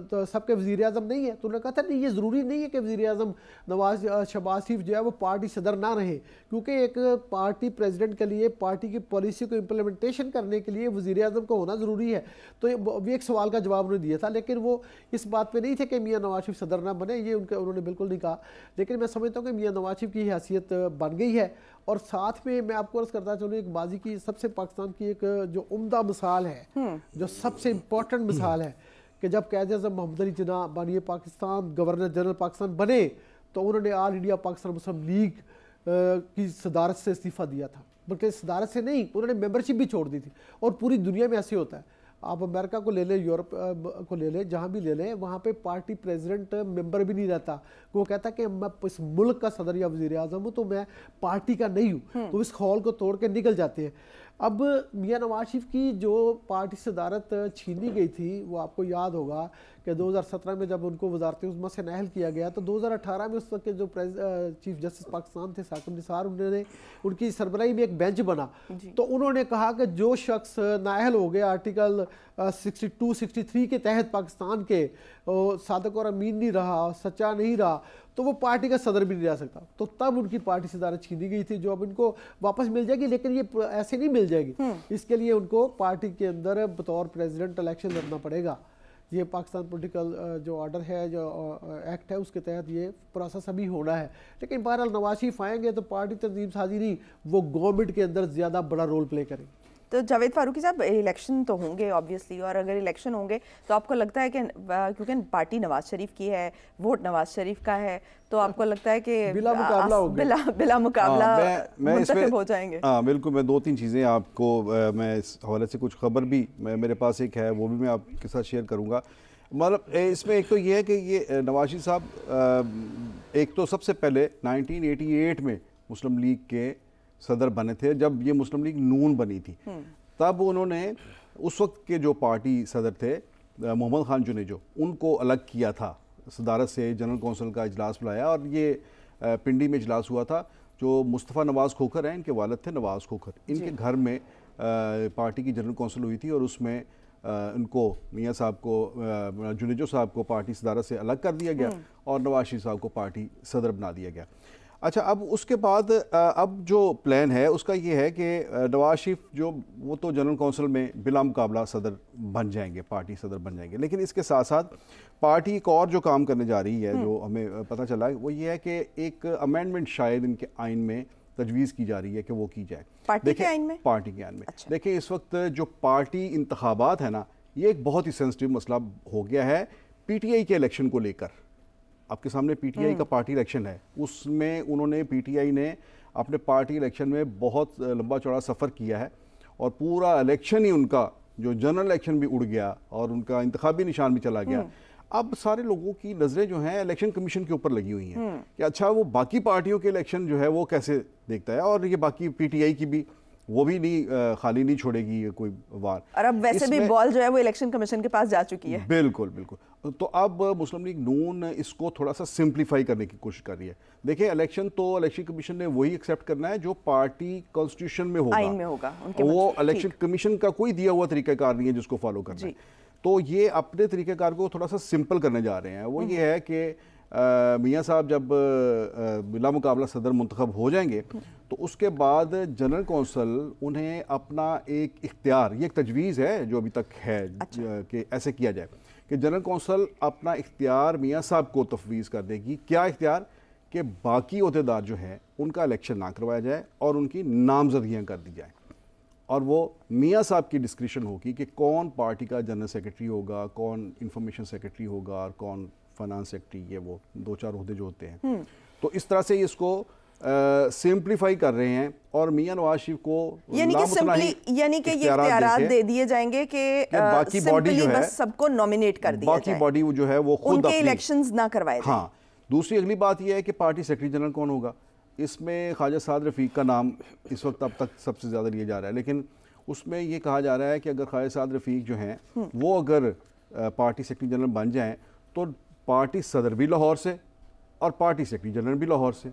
तो सबके वज़ीर आज़म नहीं है? तो उन्होंने कहा था नहीं, ये ज़रूरी नहीं है कि वज़ीर आज़म नवाज शहबाज शरीफ जो है वो पार्टी सदर ना रहे, क्योंकि एक पार्टी प्रेसिडेंट के लिए पार्टी की पॉलिसी को इम्प्लीमेंटेशन करने के लिए वज़ीर आज़म को होना ज़रूरी है। तो ये एक सवाल का जवाब उन्होंने दिया था, लेकिन वो इस बात पर नहीं थे कि मियां नवाज शरीफ सदर ना बने, ये उन्होंने बिल्कुल नहीं कहा। लेकिन मैं समझता हूँ कि मियां नवाज शरीफ की हैसियत बन गई है और साथ में मैं आपको अर्ज करता चलूँ, एक बाजी की सबसे पाकिस्तान की एक जो उम्दा मिसाल है, जो सबसे इम्पोर्टेंट मिसाल है कि जब कायद-ए-आज़म मोहम्मद अली जिन्ना बानी पाकिस्तान गवर्नर जनरल पाकिस्तान बने तो उन्होंने ऑल इंडिया पाकिस्तान मुस्लिम लीग की सदारत से इस्तीफ़ा दिया था। बल्कि सदारत से नहीं, उन्होंने मेंबरशिप भी छोड़ दी थी। और पूरी दुनिया में ऐसे होता है, आप अमेरिका को ले लें, यूरोप को ले लें, जहाँ भी ले लें, वहाँ पे पार्टी प्रेसिडेंट मेंबर भी नहीं रहता। वो कहता है कि मैं इस मुल्क का सदर या वज़ीर आज़म हूँ तो मैं पार्टी का नहीं हूँ, तो इस खौल को तोड़ के निकल जाते हैं। अब मियां नवाज शरीफ की जो पार्टी सदारत छीनी गई थी, वो आपको याद होगा कि 2017 में जब उनको वज़ारत उज़्मा से नाअहल किया गया, तो 2018 में उस वक्त के जो चीफ जस्टिस पाकिस्तान थे साकिब निसार, उन्होंने उनकी सरबराही में एक बेंच बना, तो उन्होंने कहा कि जो शख्स नाअहल हो गया आर्टिकल 62, 63 के तहत पाकिस्तान के सादक और अमीन नहीं रहा, सच्चा नहीं रहा, तो वो पार्टी का सदर भी नहीं रह सकता। तो तब उनकी पार्टी सदारत छीनी गई थी, जो अब इनको वापस मिल जाएगी, लेकिन ये ऐसे नहीं मिल जाएगी। इसके लिए उनको पार्टी के अंदर बतौर प्रेसिडेंट इलेक्शन लड़ना पड़ेगा। ये पाकिस्तान पॉलिटिकल जो ऑर्डर है, जो एक्ट है, उसके तहत ये प्रोसेस अभी होना है। लेकिन बहरहाल नवाज शरीफ आएंगे तो पार्टी तंजीम साजी नहीं, वो गवर्नमेंट के अंदर ज़्यादा बड़ा रोल प्ले करेंगे। तो जावेद फारूकी साहब, इलेक्शन तो होंगे ऑब्वियसली, और अगर इलेक्शन होंगे तो आपको लगता है कि क्योंकि पार्टी नवाज शरीफ की है, वोट नवाज शरीफ का है, तो आपको लगता है कि बिला मुकाबला होगा, बिला मुकाबला मुंतखब हो जाएंगे? हाँ बिल्कुल। मैं 2-3 चीज़ें आपको मैं इस हवाले से कुछ खबर भी मेरे पास एक है, वो भी मैं आपके साथ शेयर करूँगा। मतलब इसमें एक तो ये है कि ये नवाज शरीफ साहब एक तो सबसे पहले 1988 में मुस्लिम लीग के सदर बने थे, जब ये मुस्लिम लीग नून बनी थी। तब उन्होंने उस वक्त के जो पार्टी सदर थे मोहम्मद खान जुनेजो, उनको अलग किया था सदारत से, जनरल कौंसिल का इजलास बुलाया और ये पिंडी में इजलास हुआ था। जो मुस्तफ़ा नवाज़ खोखर हैं, इनके वालिद थे नवाज़ खोखर, इनके घर में पार्टी की जनरल कौंसिल हुई थी और उसमें उनको मियाँ साहब को, जुनेजो साहब को पार्टी सदारत से अलग कर दिया गया और नवाज शरीफ साहब को पार्टी सदर बना दिया गया। अच्छा, अब उसके बाद अब जो प्लान है उसका ये है कि नवाज शरीफ जो वो तो जनरल कौंसिल में बिला मुकाबला सदर बन जाएंगे, पार्टी सदर बन जाएंगे। लेकिन इसके साथ साथ पार्टी एक और जो काम करने जा रही है, जो हमें पता चला है, वो ये है कि एक अमेंडमेंट शायद इनके आइन में तजवीज़ की जा रही है कि वो की जाए पार्टी के आइन में। पार्टी के आइन में अच्छा। देखिए, इस वक्त जो पार्टी इंतखाबात है ना, ये एक बहुत ही सेंसिटिव मसला हो गया है पीटीआई के इलेक्शन को लेकर। आपके सामने पीटीआई का पार्टी इलेक्शन है, उसमें उन्होंने पीटीआई ने अपने पार्टी इलेक्शन में बहुत लंबा चौड़ा सफ़र किया है और पूरा इलेक्शन ही उनका जो जनरल इलेक्शन भी उड़ गया और उनका इंतखाबी निशान भी चला गया। अब सारे लोगों की नज़रें जो हैं इलेक्शन कमीशन के ऊपर लगी हुई हैं कि अच्छा वो बाकी पार्टियों के इलेक्शन जो है वो कैसे देखता है, और ये बाकी पीटीआई की भी वो भी नहीं खाली नहीं छोड़ेगी ये कोई वार। और अब वैसे भी बॉल जो है वो इलेक्शन कमीशन के पास जा चुकी है। बिल्कुल बिल्कुल। तो अब मुस्लिम लीग नून इसको थोड़ा सा सिंप्लीफाई करने की कोशिश कर रही है। देखिए, इलेक्शन तो इलेक्शन कमीशन ने वही एक्सेप्ट करना है जो पार्टी कॉन्स्टिट्यूशन में होगा, आइन में होगा, वो इलेक्शन कमीशन का कोई दिया हुआ तरीकाकार नहीं है जिसको फॉलो करना है। तो ये अपने तरीक़ेकार को थोड़ा सा सिंपल करने जा रहे हैं। वो ये है कि मियाँ साहब जब बिला मुकाबला सदर मुंतखब हो जाएंगे तो उसके बाद जनरल कौंसिल उन्हें अपना एक इख्तियार, ये एक तजवीज़ है जो अभी तक है, अच्छा, कि ऐसे किया जाए कि जनरल कौंसिल अपना इख्तियार मियाँ साहब को तफवीज़ कर देगी। क्या इख्तियार? कि बाकी ओहदेदार जो हैं उनका इलेक्शन ना करवाया जाए और उनकी नामजदगियाँ कर दी जाए, और वो मियाँ साहब की डिस्क्रिप्शन होगी कि कौन पार्टी का जनरल सेक्रेटरी होगा, कौन इंफॉर्मेशन सेक्रेटरी होगा और कौन फाइनेंस सेक्रेटरी। ये वो 2-4 ओहदे जो होते हैं। तो इस तरह से इसको सिंप्लीफाई कर रहे हैं और मियाँ नवाज शरीफ को यानी कि ये इख्तियारात दे दिए जाएंगे कि बाकी बॉडी जो है सबको नॉमिनेट कर दिया बाकी बॉडी जो है वो खुद उनके इलेक्शंस ना करवाए। हाँ, दूसरी अगली बात यह है कि पार्टी सेक्रेटरी जनरल कौन होगा। इसमें ख्वाजा साद रफ़ीक का नाम इस वक्त अब तक सबसे ज़्यादा लिया जा रहा है, लेकिन उसमें ये कहा जा रहा है कि अगर ख्वाजा साद रफ़ीक जो हैं वो अगर पार्टी सेक्रेटरी जनरल बन जाएं तो पार्टी सदर भी लाहौर से और पार्टी सेक्रेटरी जनरल भी लाहौर से,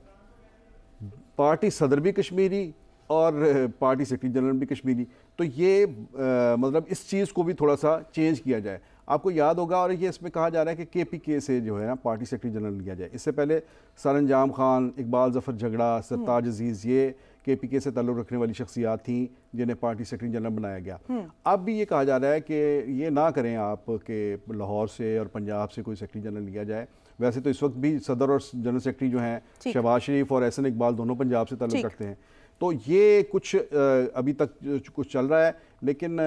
पार्टी सदर भी कश्मीरी और पार्टी सेक्रेटरी जनरल भी कश्मीरी। तो ये मतलब इस चीज़ को भी थोड़ा सा चेंज किया जाए। आपको याद होगा, और ये इसमें कहा जा रहा है कि KPK से जो है ना पार्टी सेक्रेटरी जनरल लिया जाए। इससे पहले सरंजाम खान, इकबाल ज़फ़र झगड़ा, सरताज अजीज़, ये KPK से ताल्लुक़ रखने वाली शख्सियात थी जिन्हें पार्टी सेक्रेटरी जनरल बनाया गया। अब भी ये कहा जा रहा है कि ये ना करें आप कि लाहौर से और पंजाब से कोई सेक्रेटरी जनरल लिया जाए। वैसे तो इस वक्त भी सदर और जनरल सेक्रेटरी जो हैं शहबाज शरीफ और एहसन इकबाल दोनों पंजाब से ताल्लुक़ रखते हैं, तो ये कुछ अभी तक कुछ चल रहा है, लेकिन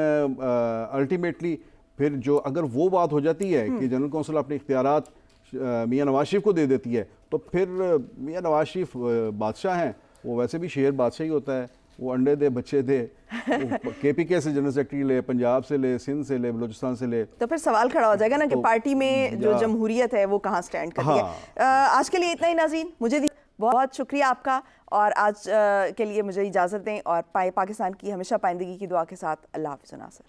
अल्टीमेटली फिर जो अगर वो बात हो जाती है कि जनरल कौंसिल अपने इख्तियारात मियां नवाज शरीफ को दे देती है, तो फिर मियां नवाज शरीफ बादशाह हैं, वो वैसे भी शेर बादशाह ही होता है, वो अंडे दे बच्चे दे, KPK से जनरल सेक्रेटरी ले, पंजाब से ले, सिंध से ले, बलूचिस्तान से ले, तो फिर सवाल खड़ा हो जाएगा ना कि पार्टी में जो जमहूरियत है वो कहाँ स्टैंड करती है। आज के लिए इतना ही नाज़रीन, मुझे बहुत बहुत शुक्रिया आपका, और आज के लिए मुझे इजाज़त दें और पाकिस्तान की हमेशा पाइंदगी की दुआ के साथ अल्लाह हाफ़िज़ नासिर।